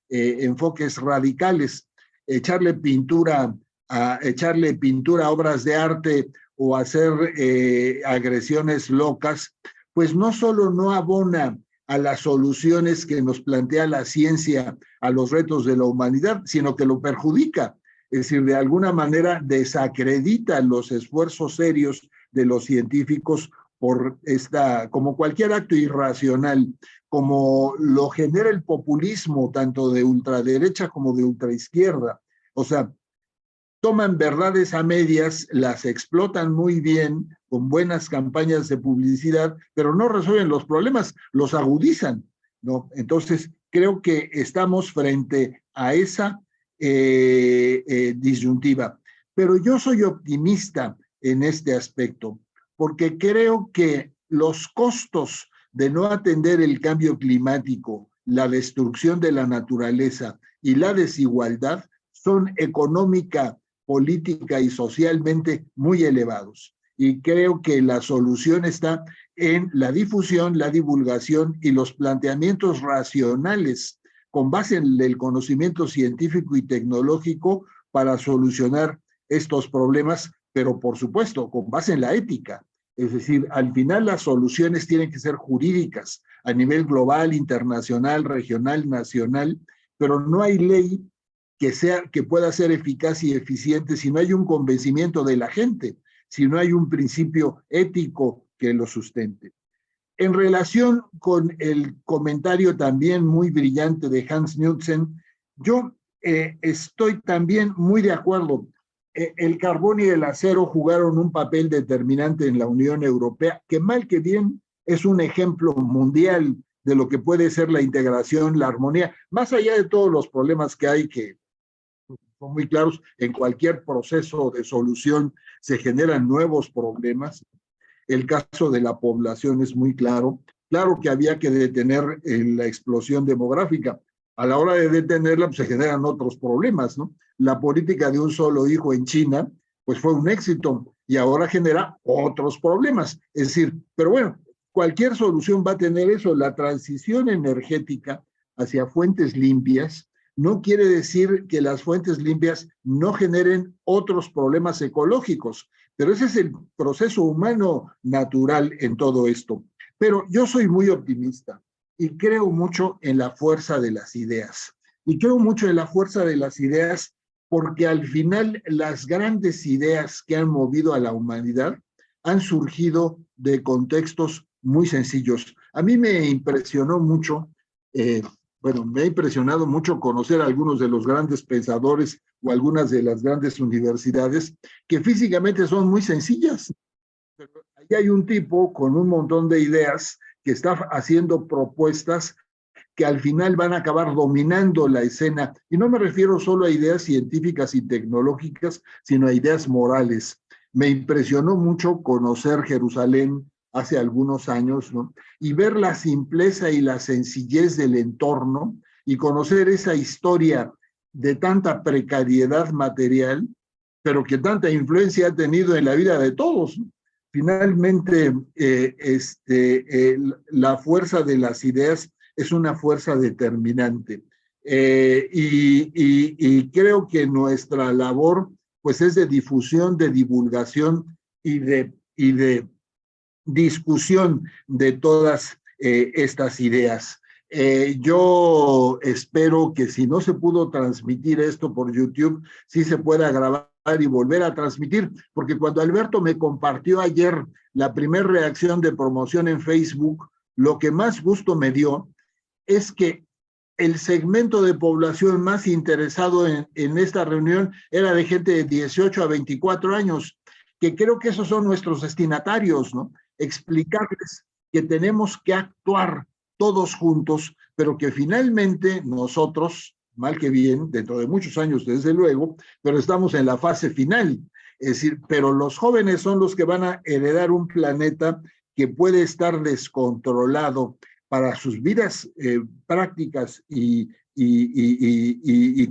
enfoques radicales, echarle pintura a obras de arte o hacer agresiones locas, pues no solo no abona a las soluciones que nos plantea la ciencia a los retos de la humanidad, sino que lo perjudica. Es decir, de alguna manera desacredita los esfuerzos serios de los científicos por como cualquier acto irracional, como lo genera el populismo, tanto de ultraderecha como de ultraizquierda. O sea, toman verdades a medias, las explotan muy bien, con buenas campañas de publicidad, pero no resuelven los problemas, los agudizan, ¿no? Entonces, creo que estamos frente a esa disyuntiva. Pero yo soy optimista en este aspecto, porque creo que los costos de no atender el cambio climático, la destrucción de la naturaleza y la desigualdad son económica, política y socialmente muy elevados. Y creo que la solución está en la difusión, la divulgación y los planteamientos racionales con base en el conocimiento científico y tecnológico para solucionar estos problemas, pero por supuesto con base en la ética. Es decir, al final las soluciones tienen que ser jurídicas a nivel global, internacional, regional, nacional, pero no hay ley que pueda ser eficaz y eficiente si no hay un convencimiento de la gente, si no hay un principio ético que lo sustente. En relación con el comentario también muy brillante de Hans Knudsen, yo estoy también muy de acuerdo. El carbón y el acero jugaron un papel determinante en la Unión Europea, que mal que bien es un ejemplo mundial de lo que puede ser la integración, la armonía, más allá de todos los problemas que hay que son muy claros. En cualquier proceso de solución se generan nuevos problemas. El caso de la población es muy claro. Claro que había que detener la explosión demográfica. A la hora de detenerla, pues se generan otros problemas, ¿no? La política de un solo hijo en China, pues fue un éxito y ahora genera otros problemas. Es decir, pero bueno, cualquier solución va a tener eso. La transición energética hacia fuentes limpias no quiere decir que las fuentes limpias no generen otros problemas ecológicos, pero ese es el proceso humano natural en todo esto. Pero yo soy muy optimista y creo mucho en la fuerza de las ideas. Y creo mucho en la fuerza de las ideas porque al final las grandes ideas que han movido a la humanidad han surgido de contextos muy sencillos. A mí me impresionó mucho, me ha impresionado mucho conocer a algunos de los grandes pensadores o algunas de las grandes universidades que físicamente son muy sencillas. Pero ahí hay un tipo con un montón de ideas que está haciendo propuestas que al final van a acabar dominando la escena. Y no me refiero solo a ideas científicas y tecnológicas, sino a ideas morales. Me impresionó mucho conocer Jerusalén hace algunos años, ¿no? Y ver la simpleza y la sencillez del entorno y conocer esa historia de tanta precariedad material, pero que tanta influencia ha tenido en la vida de todos, ¿no? Finalmente, la fuerza de las ideas es una fuerza determinante. Y creo que nuestra labor pues es de difusión, de divulgación y de discusión de todas estas ideas. Yo espero que si no se pudo transmitir esto por YouTube, sí se pueda grabar y volver a transmitir, porque cuando Alberto me compartió ayer la primera reacción de promoción en Facebook, lo que más gusto me dio es que el segmento de población más interesado en esta reunión era de gente de 18 a 24 años, que creo que esos son nuestros destinatarios, ¿no? Explicarles que tenemos que actuar todos juntos, pero que finalmente nosotros, mal que bien, dentro de muchos años desde luego, pero estamos en la fase final. Es decir, pero los jóvenes son los que van a heredar un planeta que puede estar descontrolado para sus vidas prácticas y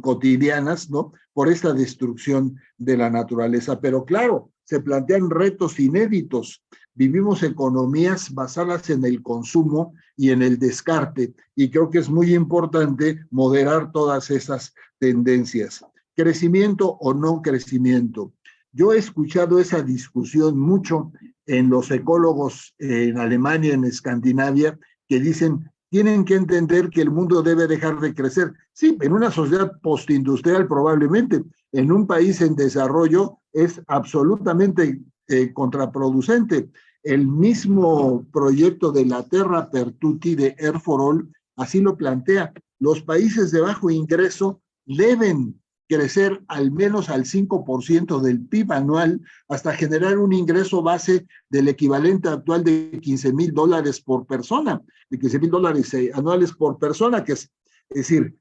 cotidianas, ¿no? Por esta destrucción de la naturaleza. Pero claro, se plantean retos inéditos. Vivimos economías basadas en el consumo y en el descarte, y creo que es muy importante moderar todas esas tendencias. ¿Crecimiento o no crecimiento? Yo he escuchado esa discusión mucho en los ecólogos en Alemania, en Escandinavia, que dicen, tienen que entender que el mundo debe dejar de crecer. Sí, en una sociedad postindustrial probablemente, en un país en desarrollo es absolutamente contraproducente. El mismo proyecto de la Terra per Tutti de Air for All así lo plantea. Los países de bajo ingreso deben crecer al menos al 5% del PIB anual hasta generar un ingreso base del equivalente actual de $15,000 por persona, de $15,000 anuales por persona, que es decir,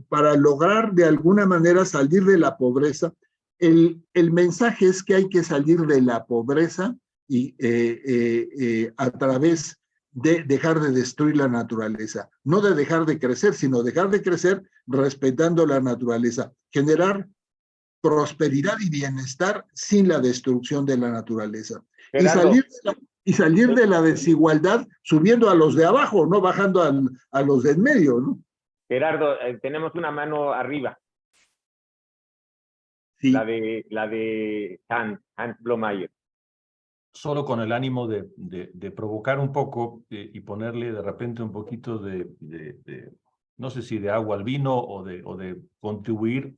para lograr de alguna manera salir de la pobreza, el mensaje es que hay que salir de la pobreza y a través de dejar de destruir la naturaleza, no de dejar de crecer, sino dejar de crecer respetando la naturaleza, generar prosperidad y bienestar sin la destrucción de la naturaleza. Y salir de la desigualdad subiendo a los de abajo, no bajando a los de en medio, ¿no? Gerardo, tenemos una mano arriba. Sí. La de Hans Blomeyer. Solo con el ánimo de provocar un poco y ponerle de repente un poquito no sé si de agua al vino o de contribuir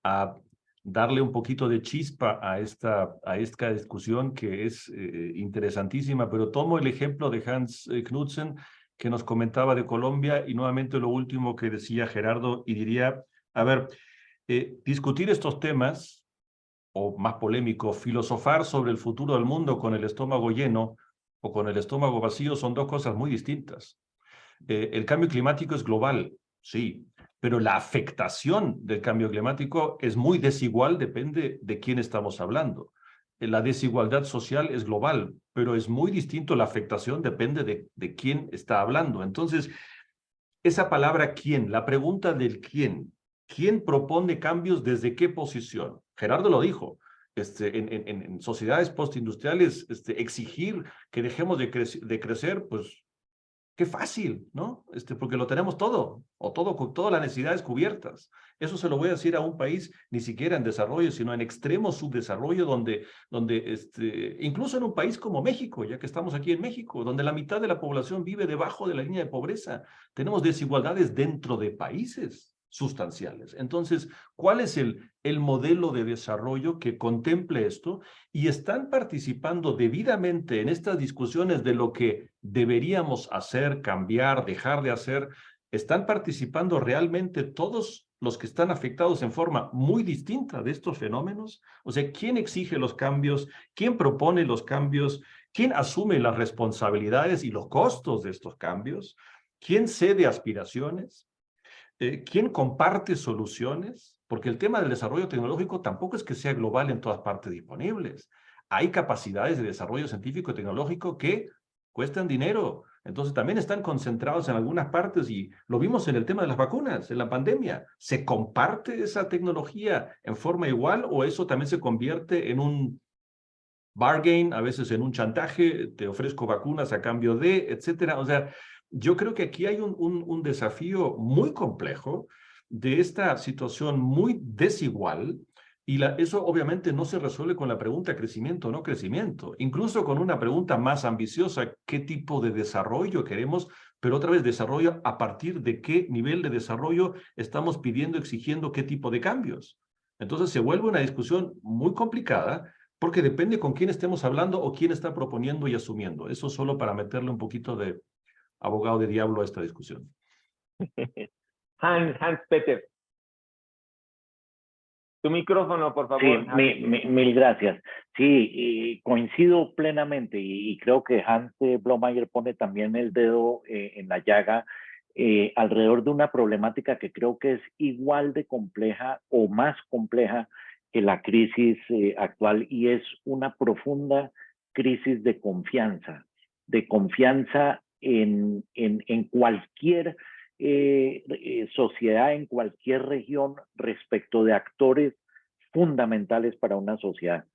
a darle un poquito de chispa a esta discusión que es interesantísima, pero tomo el ejemplo de Hans Knudsen que nos comentaba de Colombia y nuevamente lo último que decía Gerardo y diría, a ver, discutir estos temas o más polémico, filosofar sobre el futuro del mundo con el estómago lleno o con el estómago vacío son dos cosas muy distintas. El cambio climático es global, sí, pero la afectación del cambio climático es muy desigual, depende de quién estamos hablando. La desigualdad social es global, pero es muy distinto la afectación, depende de quién está hablando. Entonces, esa palabra quién, la pregunta del quién propone cambios desde qué posición. Gerardo lo dijo, en sociedades postindustriales, exigir que dejemos de crecer, pues qué fácil, ¿no? Porque lo tenemos todo, o todo con todas las necesidades cubiertas. Eso se lo voy a decir a un país ni siquiera en desarrollo, sino en extremo subdesarrollo, donde incluso en un país como México, ya que estamos aquí en México, donde la mitad de la población vive debajo de la línea de pobreza, tenemos desigualdades dentro de países sustanciales. Entonces, ¿cuál es el modelo de desarrollo que contemple esto? Y están participando debidamente en estas discusiones de lo que deberíamos hacer, cambiar, dejar de hacer. Están participando realmente todos los que están afectados en forma muy distinta de estos fenómenos. O sea, ¿quién exige los cambios? ¿Quién propone los cambios? ¿Quién asume las responsabilidades y los costos de estos cambios? ¿Quién cede aspiraciones? ¿Quién comparte soluciones? Porque el tema del desarrollo tecnológico tampoco es que sea global en todas partes disponibles. Hay capacidades de desarrollo científico y tecnológico que cuestan dinero. Entonces también están concentrados en algunas partes y lo vimos en el tema de las vacunas, en la pandemia. ¿Se comparte esa tecnología en forma igual o eso también se convierte en un bargain, a veces en un chantaje, te ofrezco vacunas a cambio de, etcétera? O sea, yo creo que aquí hay un desafío muy complejo de esta situación muy desigual y eso obviamente no se resuelve con la pregunta crecimiento o no crecimiento, incluso con una pregunta más ambiciosa, ¿qué tipo de desarrollo queremos? Pero otra vez, desarrollo a partir de qué nivel de desarrollo estamos pidiendo, exigiendo qué tipo de cambios. Entonces se vuelve una discusión muy complicada porque depende con quién estemos hablando o quién está proponiendo y asumiendo. Eso solo para meterle un poquito de abogado de diablo a esta discusión. Hans Peter. Tu micrófono, por favor. Sí, mil gracias. Sí, coincido plenamente y creo que Hans Blomayer pone también el dedo en la llaga alrededor de una problemática que creo que es igual de compleja o más compleja que la crisis actual y es una profunda crisis de confianza en cualquier sociedad, en cualquier región respecto de actores fundamentales para una sociedad.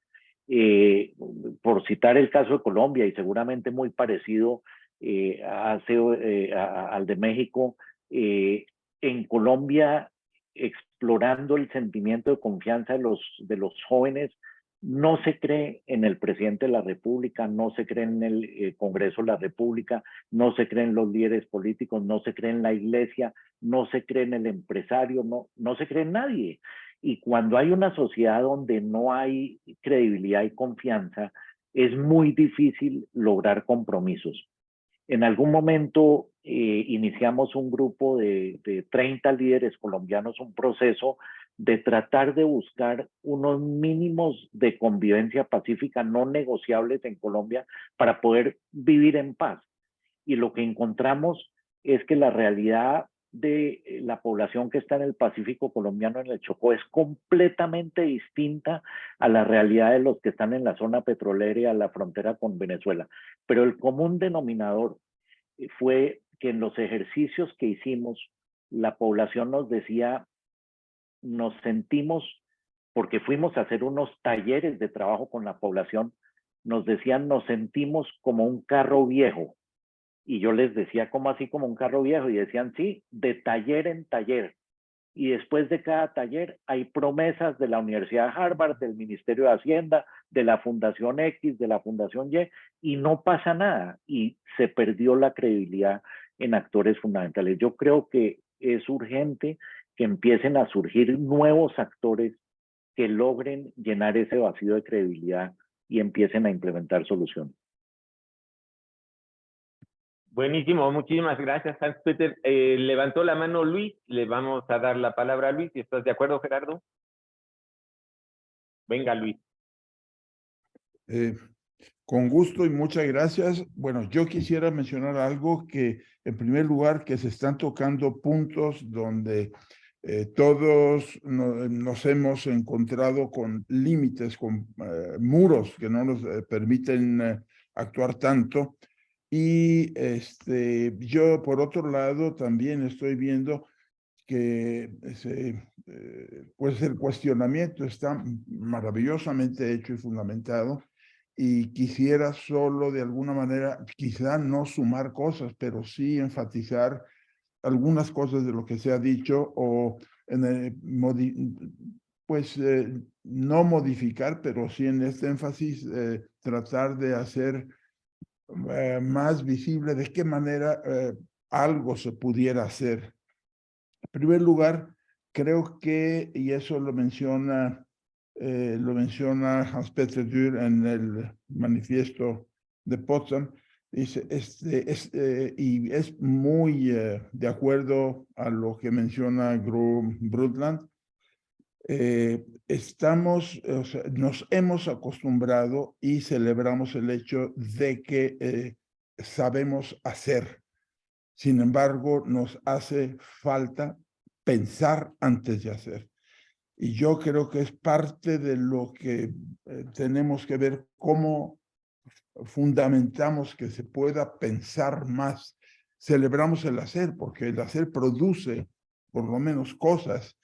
Por citar el caso de Colombia y seguramente muy parecido al de México, en Colombia explorando el sentimiento de confianza de los jóvenes, no se cree en el presidente de la República, no se cree en el Congreso de la República, no se cree en los líderes políticos, no se cree en la iglesia, no se cree en el empresario, no se cree en nadie. Y cuando hay una sociedad donde no hay credibilidad y confianza, es muy difícil lograr compromisos. En algún momento iniciamos un grupo de 30 líderes colombianos, un proceso de tratar de buscar unos mínimos de convivencia pacífica no negociables en Colombia para poder vivir en paz. Y lo que encontramos es que la realidad de la población que está en el Pacífico colombiano, en el Chocó, es completamente distinta a la realidad de los que están en la zona petrolera y a la frontera con Venezuela. Pero el común denominador fue que en los ejercicios que hicimos, la población nos decía, nos sentimos, porque fuimos a hacer unos talleres de trabajo con la población, nos decían, nos sentimos como un carro viejo. Y yo les decía, ¿cómo así como un carro viejo? Y decían, sí, de taller en taller. Y después de cada taller hay promesas de la Universidad de Harvard, del Ministerio de Hacienda, de la Fundación X, de la Fundación Y, y no pasa nada. Y se perdió la credibilidad en actores fundamentales. Yo creo que es urgente que empiecen a surgir nuevos actores que logren llenar ese vacío de credibilidad y empiecen a implementar soluciones. Buenísimo, muchísimas gracias, Hans Peter. Levantó la mano Luis, le vamos a dar la palabra a Luis. ¿Estás de acuerdo, Gerardo? Venga, Luis. Con gusto y muchas gracias. Bueno, yo quisiera mencionar algo que, en primer lugar, que se están tocando puntos donde todos nos hemos encontrado con límites, con muros que no nos permiten actuar tanto. Y yo, por otro lado, también estoy viendo que pues el cuestionamiento está maravillosamente hecho y fundamentado, y quisiera solo de alguna manera, quizá no sumar cosas, pero sí enfatizar algunas cosas de lo que se ha dicho, o pues no modificar, pero sí en este énfasis tratar de hacer más visible de qué manera algo se pudiera hacer. En primer lugar, creo que, y eso lo menciona Hans-Peter Dürr en el manifiesto de Potsdam, dice, y es muy de acuerdo a lo que menciona Gro Brundtland, nos hemos acostumbrado y celebramos el hecho de que sabemos hacer. Sin embargo, nos hace falta pensar antes de hacer. Y yo creo que es parte de lo que tenemos que ver, cómo fundamentamos que se pueda pensar más. Celebramos el hacer, porque el hacer produce por lo menos cosas,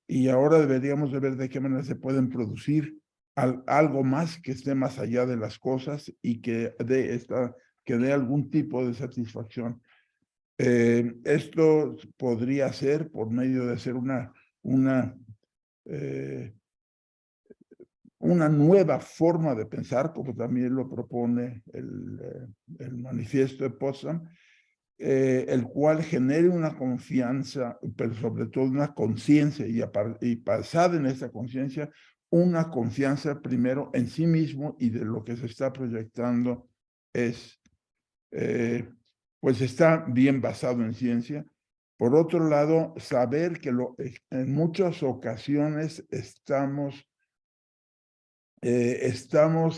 y ahora deberíamos de ver de qué manera se pueden producir algo más que esté más allá de las cosas y que dé algún tipo de satisfacción. Esto podría ser por medio de hacer una nueva forma de pensar, como también lo propone el manifiesto de Potsdam, el cual genere una confianza, pero sobre todo una conciencia, y basada en esa conciencia, una confianza primero en sí mismo y de lo que se está proyectando pues está bien basado en ciencia. Por otro lado, saber que en muchas ocasiones estamos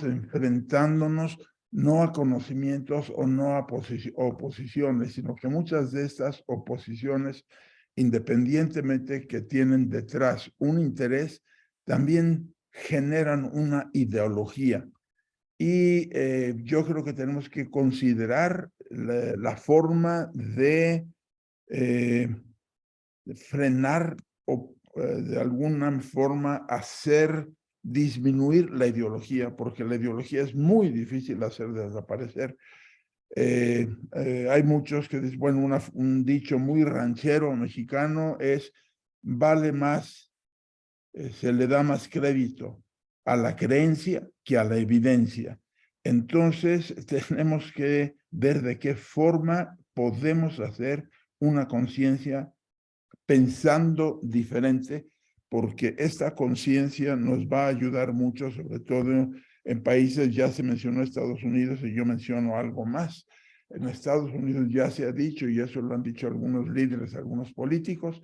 enfrentándonos no a conocimientos o no a oposiciones, sino que muchas de estas oposiciones, independientemente que tienen detrás un interés, también generan una ideología. Y yo creo que tenemos que considerar la forma de frenar o de alguna forma hacer disminuir la ideología, porque la ideología es muy difícil hacer desaparecer. Hay muchos que dicen, bueno, un dicho muy ranchero mexicano es, vale más, se le da más crédito a la creencia que a la evidencia. Entonces, tenemos que ver de qué forma podemos hacer una conciencia pensando diferente, porque esta conciencia nos va a ayudar mucho, sobre todo en países, ya se mencionó Estados Unidos, y yo menciono algo más. En Estados Unidos ya se ha dicho, y eso lo han dicho algunos líderes, algunos políticos,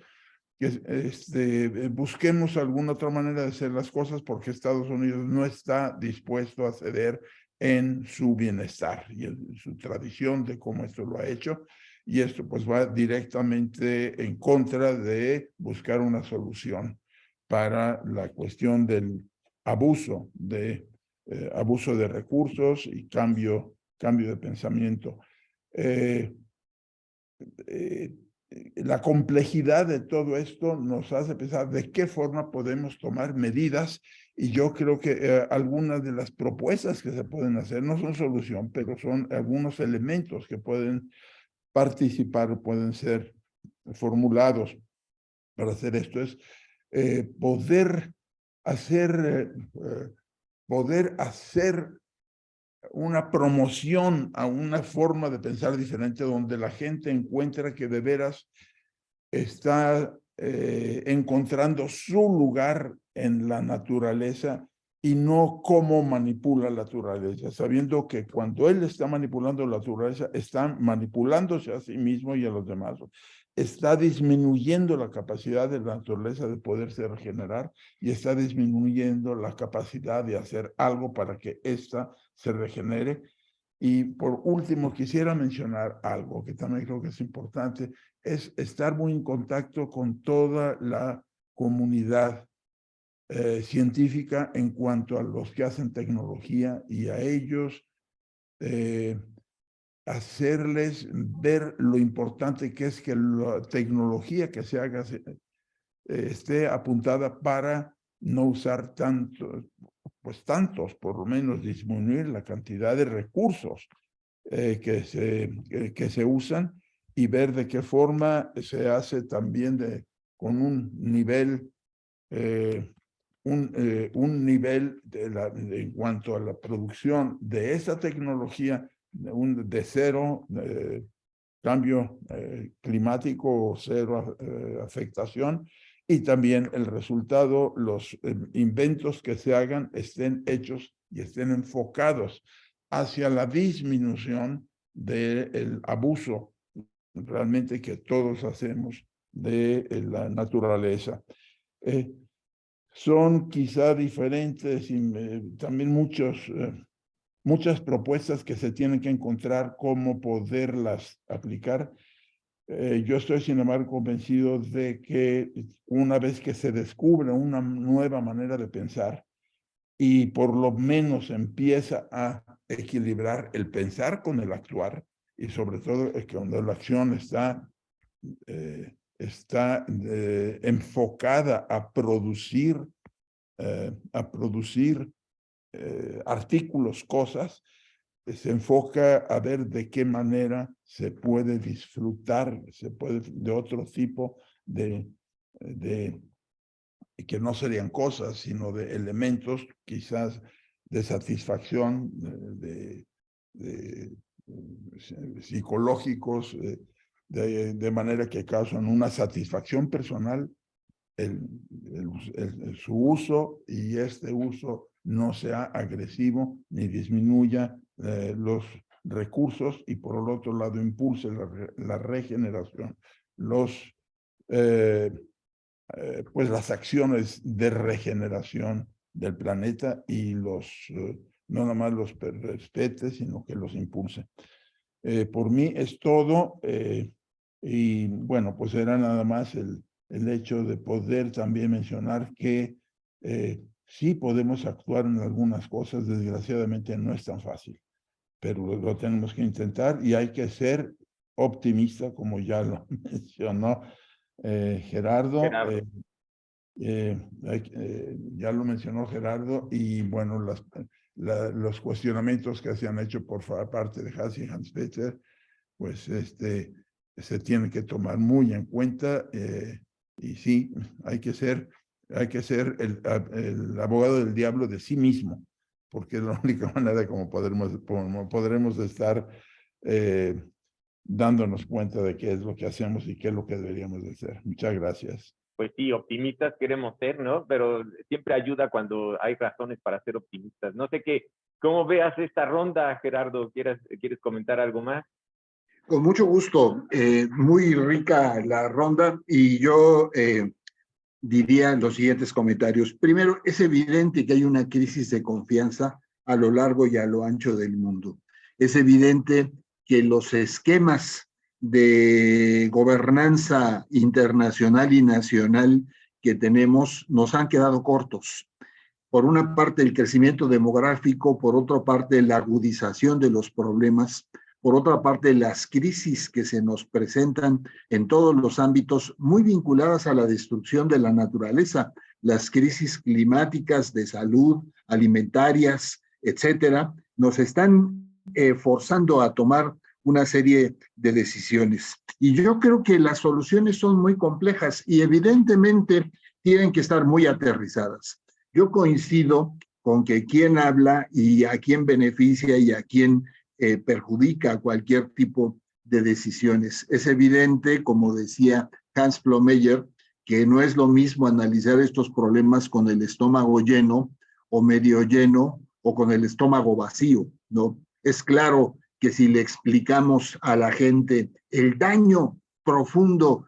que busquemos alguna otra manera de hacer las cosas, porque Estados Unidos no está dispuesto a ceder en su bienestar y en su tradición de cómo esto lo ha hecho. Y esto pues va directamente en contra de buscar una solución para la cuestión del abuso de recursos y cambio de pensamiento. La complejidad de todo esto nos hace pensar de qué forma podemos tomar medidas, y yo creo que algunas de las propuestas que se pueden hacer no son solución, pero son algunos elementos que pueden participar, pueden ser formulados para hacer esto. Es poder hacer una promoción a una forma de pensar diferente, donde la gente encuentra que de veras está encontrando su lugar en la naturaleza y no cómo manipula la naturaleza, sabiendo que cuando él está manipulando la naturaleza, está manipulándose a sí mismo y a los demás. Está disminuyendo la capacidad de la naturaleza de poderse regenerar y está disminuyendo la capacidad de hacer algo para que ésta se regenere. Y por último, quisiera mencionar algo que también creo que es importante, es estar muy en contacto con toda la comunidad científica en cuanto a los que hacen tecnología y a ellos hacerles ver lo importante que es que la tecnología que se haga esté apuntada para no usar tantos, por lo menos disminuir la cantidad de recursos que se usan y ver de qué forma se hace también con un nivel un nivel en cuanto a la producción de esa tecnología de cero cambio climático, cero afectación, y también el resultado, los inventos que se hagan estén hechos y estén enfocados hacia la disminución del abuso realmente que todos hacemos de la naturaleza. Son quizá diferentes y también muchas propuestas que se tienen que encontrar cómo poderlas aplicar. Yo estoy, sin embargo, convencido de que una vez que se descubre una nueva manera de pensar y por lo menos empieza a equilibrar el pensar con el actuar, y sobre todo cuando la acción está enfocada a producir artículos, cosas, se enfoca a ver de qué manera se puede disfrutar, se puede de otro tipo de que no serían cosas, sino de elementos quizás de satisfacción, psicológicos, de manera que causan una satisfacción personal su uso, y este uso no sea agresivo ni disminuya los recursos, y por el otro lado impulse la regeneración, pues las acciones de regeneración del planeta y no nada más los respete, sino que los impulse. Por mí es todo, y bueno, pues era nada más el hecho de poder también mencionar que sí podemos actuar en algunas cosas, desgraciadamente no es tan fácil, pero lo tenemos que intentar y hay que ser optimista, como ya lo mencionó Gerardo. Ya lo mencionó Gerardo, y bueno, los cuestionamientos que se han hecho por parte de Haas y Hans-Peter, pues se tienen que tomar muy en cuenta, y sí, hay que ser el abogado del diablo de sí mismo, porque es la única manera como podremos estar dándonos cuenta de qué es lo que hacemos y qué es lo que deberíamos de hacer. Muchas gracias. Pues sí, optimistas queremos ser, ¿no? Pero siempre ayuda cuando hay razones para ser optimistas. No sé cómo veas esta ronda, Gerardo. ¿Quieres comentar algo más? Con mucho gusto. Muy rica la ronda, y yo diría los siguientes comentarios. Primero, es evidente que hay una crisis de confianza a lo largo y a lo ancho del mundo. Es evidente que los esquemas de gobernanza internacional y nacional que tenemos nos han quedado cortos. Por una parte, el crecimiento demográfico, por otra parte, la agudización de los problemas, por otra parte, las crisis que se nos presentan en todos los ámbitos, muy vinculadas a la destrucción de la naturaleza, las crisis climáticas, de salud, alimentarias, etcétera, nos están forzando a tomar una serie de decisiones. Y yo creo que las soluciones son muy complejas y evidentemente tienen que estar muy aterrizadas. Yo coincido con que quien habla y a quién beneficia y a quién perjudica cualquier tipo de decisiones. Es evidente, como decía Hans Plomeyer, que no es lo mismo analizar estos problemas con el estómago lleno o medio lleno o con el estómago vacío, ¿no? Es claro que si le explicamos a la gente el daño profundo.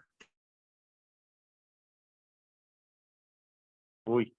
Uy,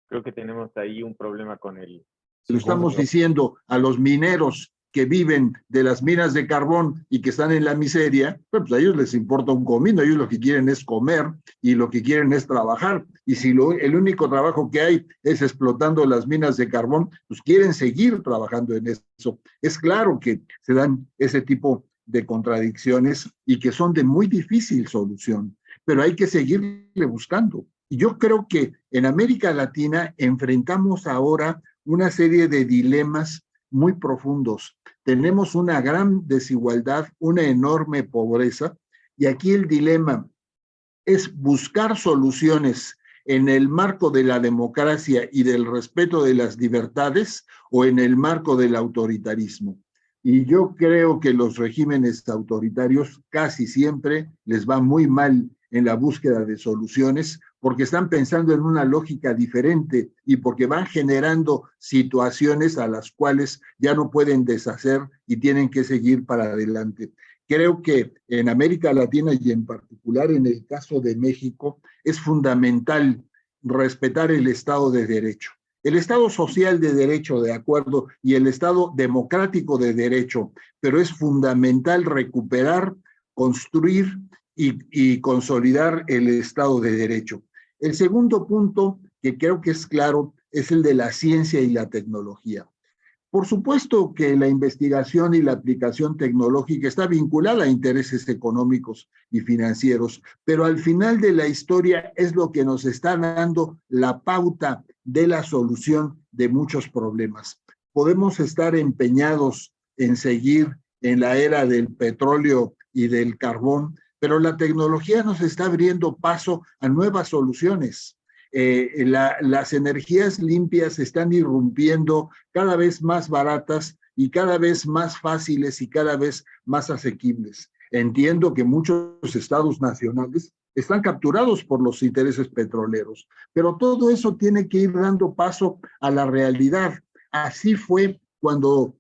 creo que tenemos ahí un problema con el... Lo estamos diciendo a los mineros que viven de las minas de carbón y que están en la miseria, pues a ellos les importa un comino, ellos lo que quieren es comer y lo que quieren es trabajar. Y si el único trabajo que hay es explotando las minas de carbón, pues quieren seguir trabajando en eso. Es claro que se dan ese tipo de contradicciones y que son de muy difícil solución, pero hay que seguirle buscando. Y yo creo que en América Latina enfrentamos ahora una serie de dilemas muy profundos. Tenemos una gran desigualdad, una enorme pobreza, y aquí el dilema es buscar soluciones en el marco de la democracia y del respeto de las libertades o en el marco del autoritarismo. Y yo creo que los regímenes autoritarios casi siempre les va muy mal en la búsqueda de soluciones porque están pensando en una lógica diferente y porque van generando situaciones a las cuales ya no pueden deshacer y tienen que seguir para adelante. Creo que en América Latina y en particular en el caso de México es fundamental respetar el Estado de Derecho. El Estado social de derecho, de acuerdo, y el Estado democrático de derecho, pero es fundamental recuperar, construir y consolidar el Estado de derecho. El segundo punto, que creo que es claro, es el de la ciencia y la tecnología. Por supuesto que la investigación y la aplicación tecnológica está vinculada a intereses económicos y financieros, pero al final de la historia es lo que nos está dando la pauta de la solución de muchos problemas. Podemos estar empeñados en seguir en la era del petróleo y del carbón, pero la tecnología nos está abriendo paso a nuevas soluciones. Las energías limpias están irrumpiendo cada vez más baratas y cada vez más fáciles y cada vez más asequibles. Entiendo que muchos estados nacionales están capturados por los intereses petroleros, pero todo eso tiene que ir dando paso a la realidad. Así fue cuando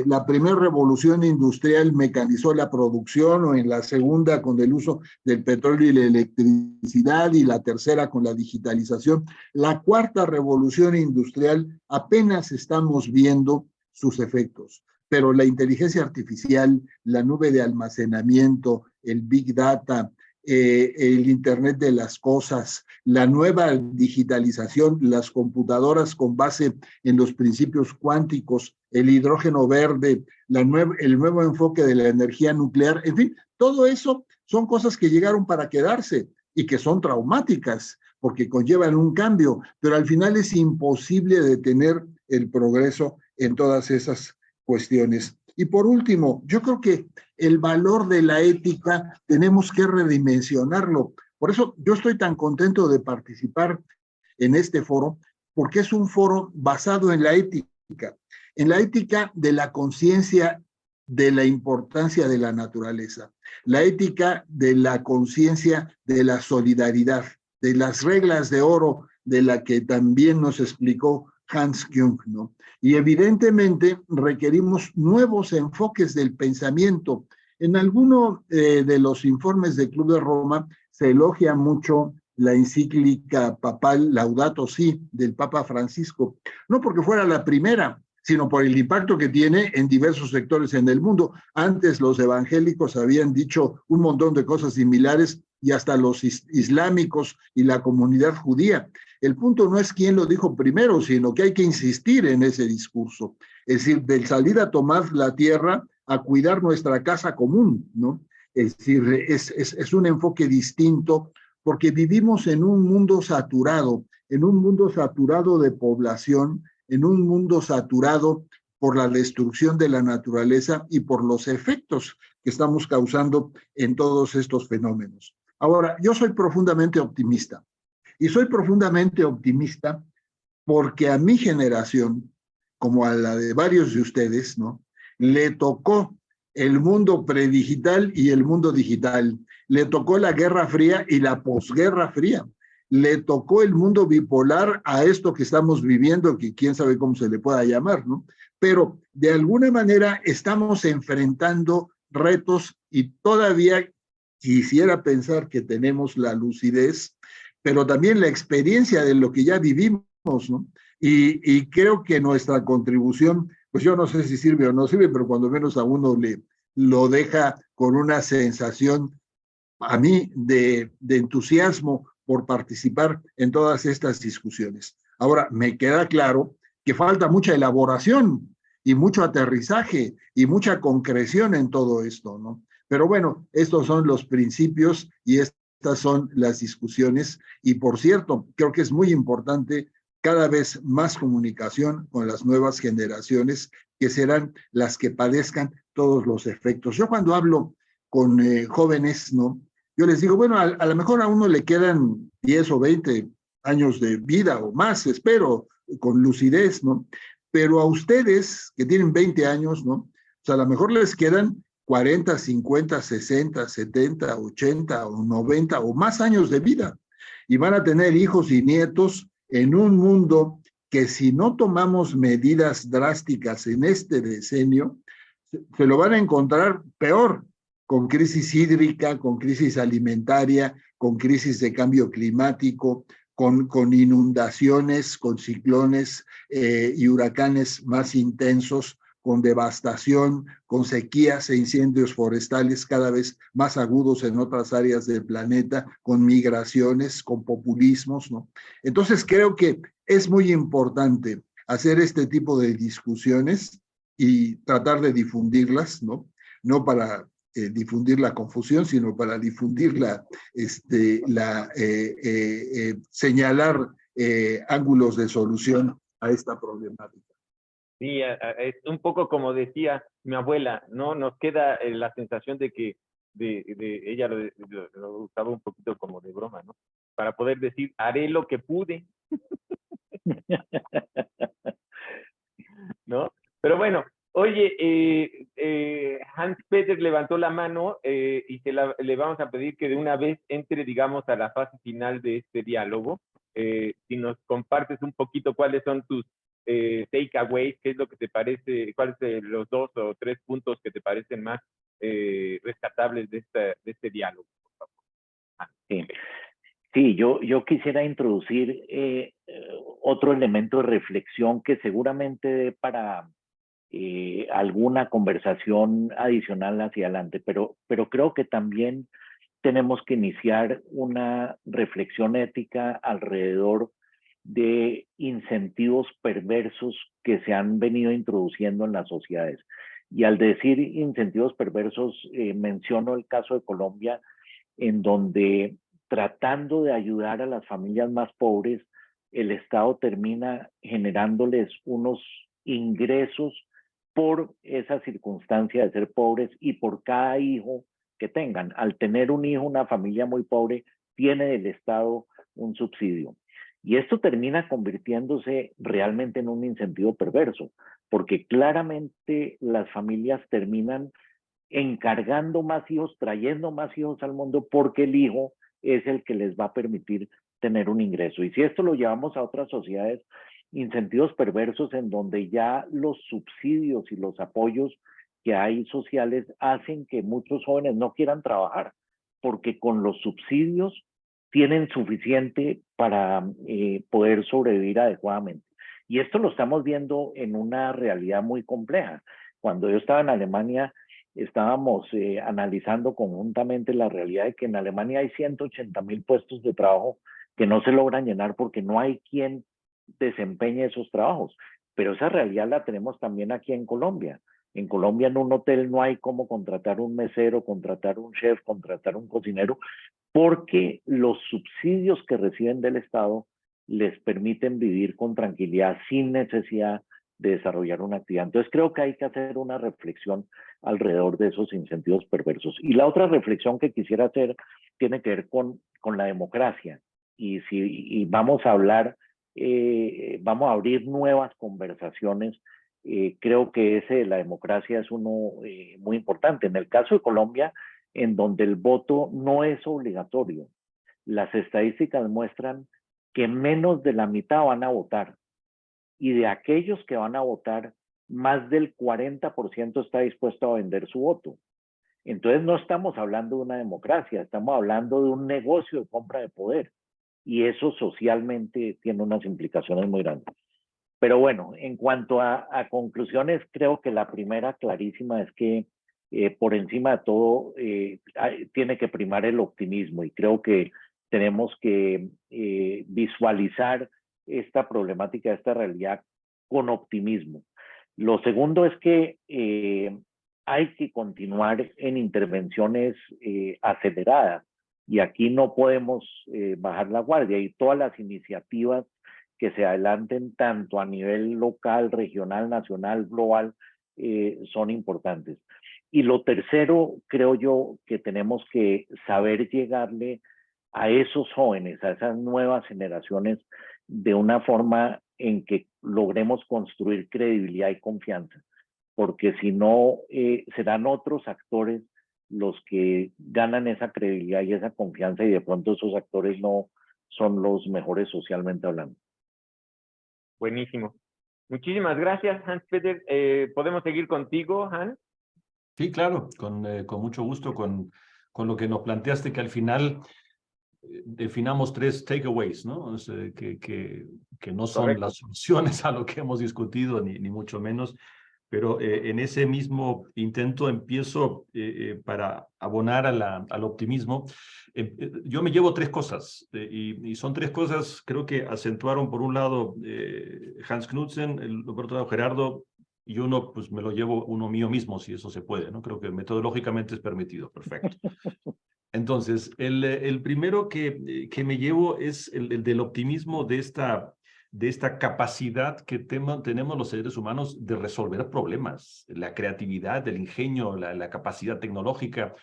la primera revolución industrial mecanizó la producción, o en la segunda con el uso del petróleo y la electricidad, y la tercera con la digitalización. La cuarta revolución industrial apenas estamos viendo sus efectos, pero la inteligencia artificial, la nube de almacenamiento, el Big Data, el Internet de las cosas, la nueva digitalización, las computadoras con base en los principios cuánticos, el hidrógeno verde, el nuevo enfoque de la energía nuclear, en fin, todo eso son cosas que llegaron para quedarse y que son traumáticas porque conllevan un cambio, pero al final es imposible detener el progreso en todas esas cuestiones. Y por último, yo creo que el valor de la ética tenemos que redimensionarlo. Por eso yo estoy tan contento de participar en este foro, porque es un foro basado en la ética de la conciencia de la importancia de la naturaleza, la ética de la conciencia de la solidaridad, de las reglas de oro de la que también nos explicó Hans Jung, ¿no? Y evidentemente requerimos nuevos enfoques del pensamiento. En alguno de los informes del Club de Roma se elogia mucho la encíclica papal Laudato Si del Papa Francisco, no porque fuera la primera, sino por el impacto que tiene en diversos sectores en el mundo. Antes los evangélicos habían dicho un montón de cosas similares y hasta los islámicos y la comunidad judía. El punto no es quién lo dijo primero, sino que hay que insistir en ese discurso. Es decir, del salir a tomar la tierra a cuidar nuestra casa común, ¿no? Es decir, es un enfoque distinto porque vivimos en un mundo saturado de población, en un mundo saturado por la destrucción de la naturaleza y por los efectos que estamos causando en todos estos fenómenos. Ahora, yo soy profundamente optimista. Y soy profundamente optimista porque a mi generación, como a la de varios de ustedes, ¿no?, le tocó el mundo predigital y el mundo digital. Le tocó la Guerra Fría y la posguerra fría. le tocó el mundo bipolar a esto que estamos viviendo, que quién sabe cómo se le pueda llamar, ¿no? Pero de alguna manera estamos enfrentando retos y todavía quisiera pensar que tenemos la lucidez, pero también la experiencia de lo que ya vivimos, ¿no? Y creo que nuestra contribución, pues yo no sé si sirve o no sirve, pero cuando menos a uno lo deja con una sensación, a mí, de entusiasmo por participar en todas estas discusiones. Ahora, me queda claro que falta mucha elaboración y mucho aterrizaje y mucha concreción en todo esto, ¿no? Pero bueno, estos son los principios y estas son las discusiones. Y por cierto, creo que es muy importante cada vez más comunicación con las nuevas generaciones, que serán las que padezcan todos los efectos. Yo cuando hablo con jóvenes, ¿no? Yo les digo, bueno, a lo mejor a uno le quedan 10 o 20 años de vida o más, espero, con lucidez, ¿no? Pero a ustedes que tienen 20 años, ¿no? O sea, a lo mejor les quedan 40, 50, 60, 70, 80 o 90 o más años de vida. Y van a tener hijos y nietos en un mundo que si no tomamos medidas drásticas en este decenio, se lo van a encontrar peor, con crisis hídrica, con crisis alimentaria, con crisis de cambio climático, con inundaciones, con ciclones y huracanes más intensos, con devastación, con sequías e incendios forestales cada vez más agudos en otras áreas del planeta, con migraciones, con populismos, ¿no? Entonces creo que es muy importante hacer este tipo de discusiones y tratar de difundirlas, ¿no? No para difundir la confusión, sino para difundir señalar ángulos de solución a esta problemática. Sí, es un poco como decía mi abuela, ¿no? Nos queda la sensación de que ella lo usaba un poquito como de broma, ¿no? Para poder decir, haré lo que pude, ¿no? Pero bueno, oye, Hans Peter levantó la mano y le vamos a pedir que de una vez entre, digamos, a la fase final de este diálogo. Si nos compartes un poquito cuáles son tus takeaways, qué es lo que te parece, cuáles son los 2 o 3 puntos que te parecen más rescatables de este diálogo, por favor. Sí. Sí, yo quisiera introducir otro elemento de reflexión que seguramente dé para alguna conversación adicional hacia adelante, pero creo que también tenemos que iniciar una reflexión ética alrededor de incentivos perversos que se han venido introduciendo en las sociedades. Y al decir incentivos perversos, menciono el caso de Colombia, en donde tratando de ayudar a las familias más pobres, el Estado termina generándoles unos ingresos por esa circunstancia de ser pobres y por cada hijo que tengan. Al tener un hijo, una familia muy pobre, tiene del Estado un subsidio. Y esto termina convirtiéndose realmente en un incentivo perverso, porque claramente las familias terminan encargando más hijos, trayendo más hijos al mundo, porque el hijo es el que les va a permitir tener un ingreso. Y si esto lo llevamos a otras sociedades, incentivos perversos en donde ya los subsidios y los apoyos que hay sociales hacen que muchos jóvenes no quieran trabajar, porque con los subsidios tienen suficiente para poder sobrevivir adecuadamente. Y esto lo estamos viendo en una realidad muy compleja. Cuando yo estaba en Alemania, estábamos analizando conjuntamente la realidad de que en Alemania hay 180,000 puestos de trabajo que no se logran llenar porque no hay quien desempeñe esos trabajos. Pero esa realidad la tenemos también aquí en Colombia. En Colombia en un hotel no hay cómo contratar un mesero, contratar un chef, contratar un cocinero, porque los subsidios que reciben del Estado les permiten vivir con tranquilidad sin necesidad de desarrollar una actividad. Entonces creo que hay que hacer una reflexión alrededor de esos incentivos perversos. Y la otra reflexión que quisiera hacer tiene que ver con la democracia. Y vamos a hablar, vamos a abrir nuevas conversaciones. Creo que ese de la democracia es uno muy importante. En el caso de Colombia, en donde el voto no es obligatorio, las estadísticas muestran que menos de la mitad van a votar. Y de aquellos que van a votar, más del 40% está dispuesto a vender su voto. Entonces no estamos hablando de una democracia, estamos hablando de un negocio de compra de poder. Y eso socialmente tiene unas implicaciones muy grandes. Pero bueno, en cuanto a conclusiones, creo que la primera clarísima es que por encima de todo tiene que primar el optimismo, y creo que tenemos que visualizar esta problemática, esta realidad con optimismo. Lo segundo es que hay que continuar en intervenciones aceleradas, y aquí no podemos bajar la guardia, y todas las iniciativas que se adelanten tanto a nivel local, regional, nacional, global, son importantes. Y lo tercero, creo yo, que tenemos que saber llegarle a esos jóvenes, a esas nuevas generaciones, de una forma en que logremos construir credibilidad y confianza, porque si no, serán otros actores los que ganan esa credibilidad y esa confianza, y de pronto esos actores no son los mejores socialmente hablando. Buenísimo. Muchísimas gracias, Hans-Peter. ¿Podemos seguir contigo, Hans? Sí, claro, con mucho gusto, con lo que nos planteaste, que al final definamos 3 takeaways, ¿no? O sea, que no son Correcto. las soluciones a lo que hemos discutido, ni mucho menos, pero en ese mismo intento empiezo para abonar al optimismo. Yo me llevo 3 cosas, y son 3 cosas, creo que acentuaron por un lado Hans Knudsen, por otro lado Gerardo, y uno pues me lo llevo uno mío mismo, si eso se puede, ¿no? Creo que metodológicamente es permitido, perfecto. Entonces, el primero que me llevo es el del optimismo de esta capacidad que tenemos los seres humanos de resolver problemas, la creatividad, el ingenio, la capacidad tecnológica.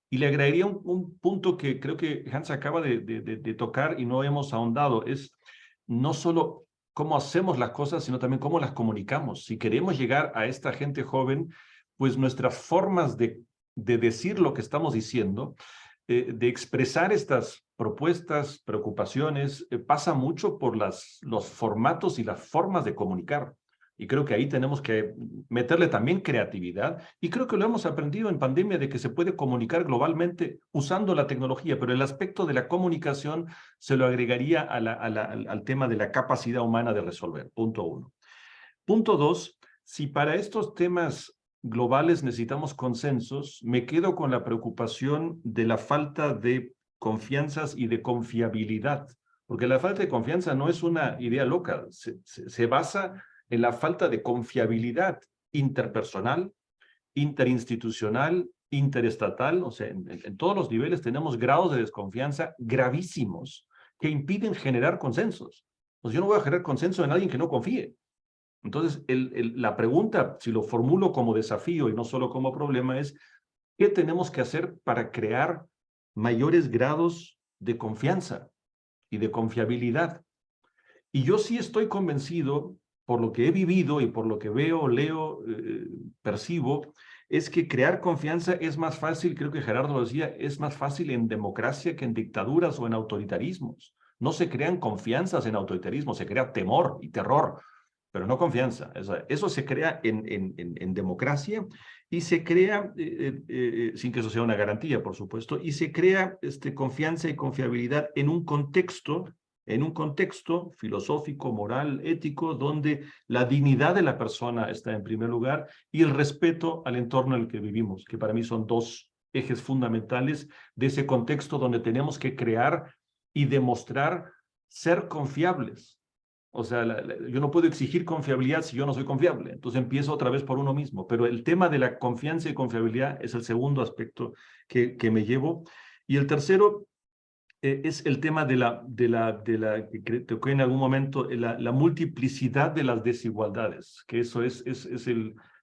Y le agregaría un punto que creo que Hans acaba de tocar y no hemos ahondado, es no solo cómo hacemos las cosas, sino también cómo las comunicamos. Si queremos llegar a esta gente joven, pues nuestras formas de decir lo que estamos diciendo, de expresar estas propuestas, preocupaciones, pasa mucho por los formatos y las formas de comunicar. Y creo que ahí tenemos que meterle también creatividad. Y creo que lo hemos aprendido en pandemia, de que se puede comunicar globalmente usando la tecnología, pero el aspecto de la comunicación se lo agregaría al tema de la capacidad humana de resolver. Punto 1. Punto 2, si para estos temas globales necesitamos consensos, me quedo con la preocupación de la falta de confianzas y de confiabilidad, porque la falta de confianza no es una idea loca, se basa en la falta de confiabilidad interpersonal, interinstitucional, interestatal. O sea, en todos los niveles tenemos grados de desconfianza gravísimos que impiden generar consensos. Pues yo no voy a generar consenso en alguien que no confíe. Entonces, la pregunta, si lo formulo como desafío y no solo como problema, es ¿qué tenemos que hacer para crear mayores grados de confianza y de confiabilidad? Y yo sí estoy convencido, por lo que he vivido y por lo que veo, leo, percibo, es que crear confianza es más fácil, creo que Gerardo lo decía, es más fácil en democracia que en dictaduras o en autoritarismos. No se crean confianzas en autoritarismo, se crea temor y terror, pero no confianza. Eso se crea en democracia, y se crea, sin que eso sea una garantía, por supuesto, y se crea confianza y confiabilidad en un contexto filosófico, moral, ético, donde la dignidad de la persona está en primer lugar, y el respeto al entorno en el que vivimos, que para mí son 2 ejes fundamentales de ese contexto donde tenemos que crear y demostrar ser confiables. O sea, yo no puedo exigir confiabilidad si yo no soy confiable. Entonces empiezo otra vez por uno mismo. Pero el tema de la confianza y confiabilidad es el segundo aspecto que me llevo. Y el tercero es el tema que toqué en algún momento, la multiplicidad de las desigualdades, que eso es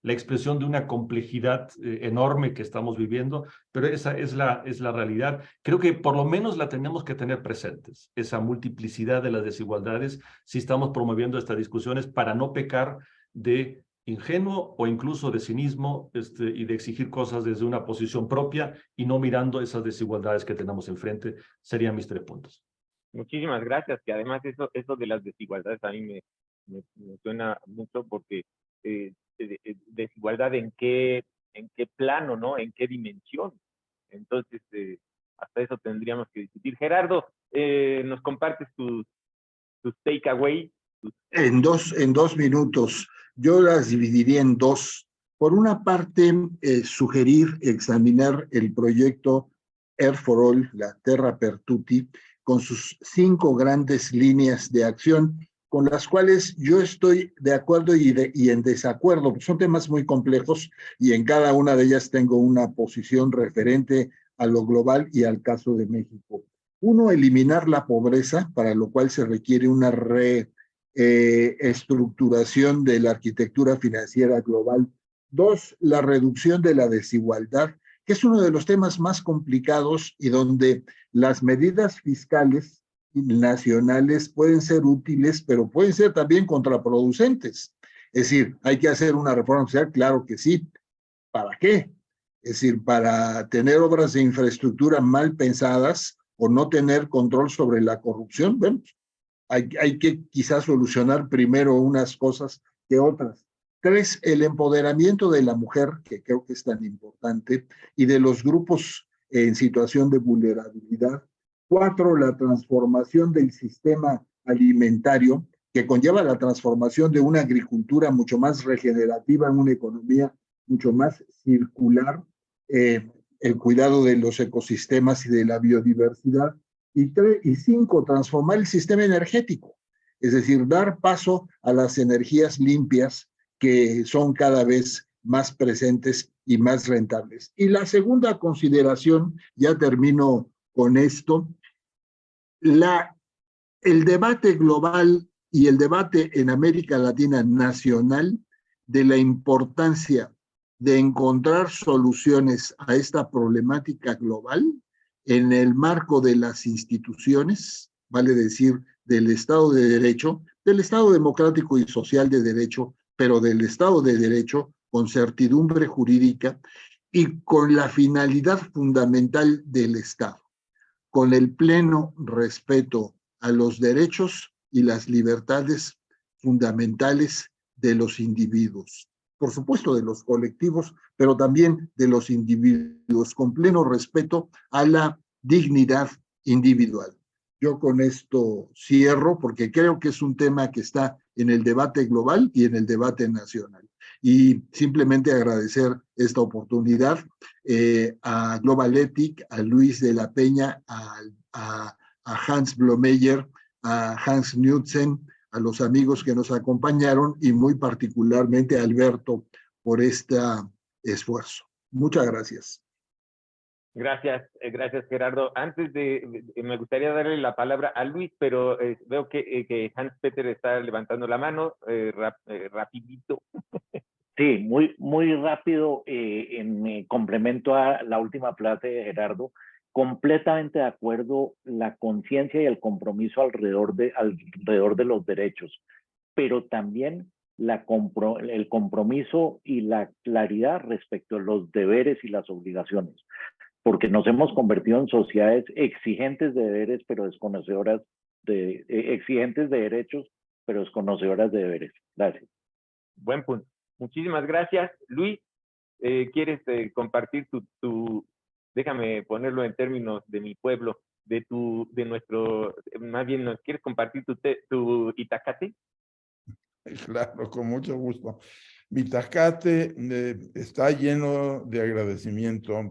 la expresión de una complejidad enorme que estamos viviendo, pero esa es la realidad. Creo que por lo menos la tenemos que tener presentes, esa multiplicidad de las desigualdades, si estamos promoviendo estas discusiones, para no pecar de ingenuo o incluso de cinismo y de exigir cosas desde una posición propia y no mirando esas desigualdades que tenemos enfrente. Serían mis 3 puntos. Muchísimas gracias, que además eso de las desigualdades a mí me suena mucho porque desigualdad en qué plano, ¿no? En qué dimensión. Entonces, hasta eso tendríamos que discutir. Gerardo, ¿nos compartes tus takeaways? En dos minutos, yo las dividiría en dos. Por una parte, sugerir examinar el proyecto Air for All, la Terra per Tutti, con sus 5 grandes líneas de acción, con las cuales yo estoy de acuerdo y en desacuerdo. Son temas muy complejos y en cada una de ellas tengo una posición referente a lo global y al caso de México. Uno, eliminar la pobreza, para lo cual se requiere una estructuración de la arquitectura financiera global. 2, la reducción de la desigualdad, que es uno de los temas más complicados y donde las medidas fiscales nacionales pueden ser útiles, pero pueden ser también contraproducentes. Es decir, hay que hacer una reforma fiscal, claro que sí. ¿Para qué? Es decir, para tener obras de infraestructura mal pensadas o no tener control sobre la corrupción. Bueno, hay que quizás solucionar primero unas cosas que otras. 3, el empoderamiento de la mujer, que creo que es tan importante, y de los grupos en situación de vulnerabilidad. 4, la transformación del sistema alimentario, que conlleva la transformación de una agricultura mucho más regenerativa en una economía mucho más circular, el cuidado de los ecosistemas y de la biodiversidad. Y 5, transformar el sistema energético, es decir, dar paso a las energías limpias que son cada vez más presentes y más rentables. Y la segunda consideración, ya termino con esto, el debate global y el debate en América Latina nacional de la importancia de encontrar soluciones a esta problemática global en el marco de las instituciones, vale decir, del Estado de Derecho, del Estado democrático y social de derecho, pero del Estado de Derecho con certidumbre jurídica y con la finalidad fundamental del Estado, con el pleno respeto a los derechos y las libertades fundamentales de los individuos. Por supuesto, de los colectivos, pero también de los individuos, con pleno respeto a la dignidad individual. Yo con esto cierro porque creo que es un tema que está en el debate global y en el debate nacional. Y simplemente agradecer esta oportunidad a Global Ethic, a Luis de la Peña, a Hans Blomeyer, a Hans Knudsen, a los amigos que nos acompañaron y muy particularmente a Alberto por este esfuerzo. Muchas gracias. Gracias Gerardo. Antes me gustaría darle la palabra a Luis, pero veo que Hans Peter está levantando la mano, rapidito. Sí, muy rápido, en complemento a la última frase de Gerardo, completamente de acuerdo, la conciencia y el compromiso alrededor de los derechos, pero también el compromiso y la claridad respecto a los deberes y las obligaciones, porque nos hemos convertido en sociedades exigentes de deberes, pero desconocedoras exigentes de derechos, pero desconocedoras de deberes. Gracias. Buen punto. Muchísimas gracias. Luis, ¿quieres compartir déjame ponerlo en términos de mi pueblo, más bien, ¿nos quieres compartir tu itacate? Claro, con mucho gusto. Mi itacate está lleno de agradecimiento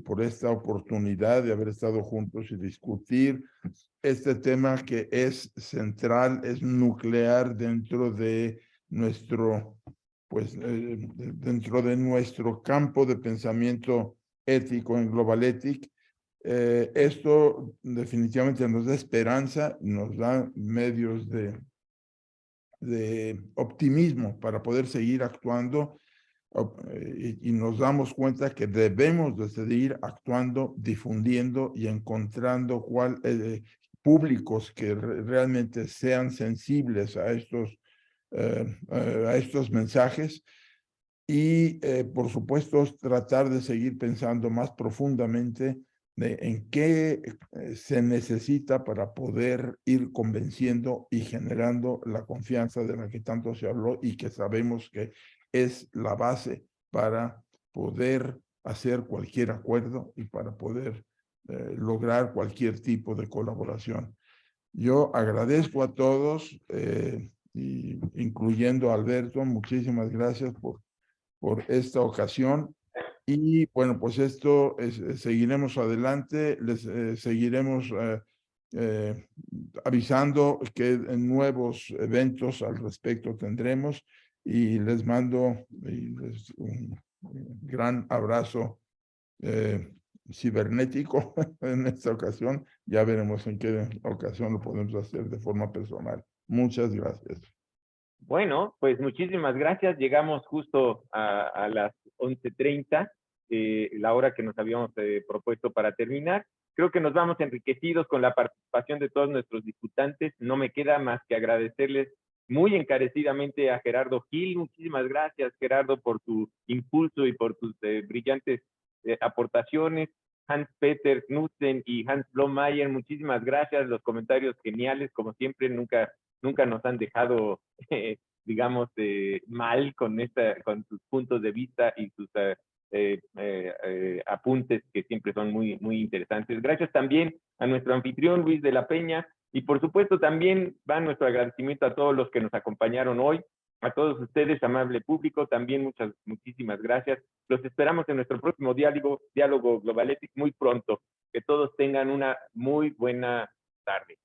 por esta oportunidad de haber estado juntos y discutir este tema que es central, es nuclear dentro de nuestro, dentro de nuestro campo de pensamiento ético en Global Ethic. Esto definitivamente nos da esperanza, nos da medios de optimismo para poder seguir actuando y nos damos cuenta que debemos de seguir actuando, difundiendo y encontrando públicos que realmente sean sensibles a estos mensajes y, por supuesto, tratar de seguir pensando más profundamente en qué se necesita para poder ir convenciendo y generando la confianza de la que tanto se habló y que sabemos que es la base para poder hacer cualquier acuerdo y para poder lograr cualquier tipo de colaboración. Yo agradezco a todos, incluyendo a Alberto, muchísimas gracias por esta ocasión. Y bueno, pues esto seguiremos adelante, les seguiremos avisando que nuevos eventos al respecto tendremos y les mando un gran abrazo cibernético en esta ocasión. Ya veremos en qué ocasión lo podemos hacer de forma personal. Muchas gracias. Bueno, pues muchísimas gracias. Llegamos justo a las 11:30, la hora que nos habíamos propuesto para terminar. Creo que nos vamos enriquecidos con la participación de todos nuestros discutantes. No me queda más que agradecerles muy encarecidamente a Gerardo Gil. Muchísimas gracias, Gerardo, por tu impulso y por tus brillantes aportaciones. Hans-Peter Knudsen y Hans Blomeyer, muchísimas gracias. Los comentarios geniales, como siempre, nunca nos han dejado, digamos, mal con sus puntos de vista y sus apuntes, que siempre son muy, muy interesantes. Gracias también a nuestro anfitrión Luis de la Peña, y por supuesto también va nuestro agradecimiento a todos los que nos acompañaron hoy, a todos ustedes, amable público, también muchísimas gracias. Los esperamos en nuestro próximo diálogo Globaletic muy pronto. Que todos tengan una muy buena tarde.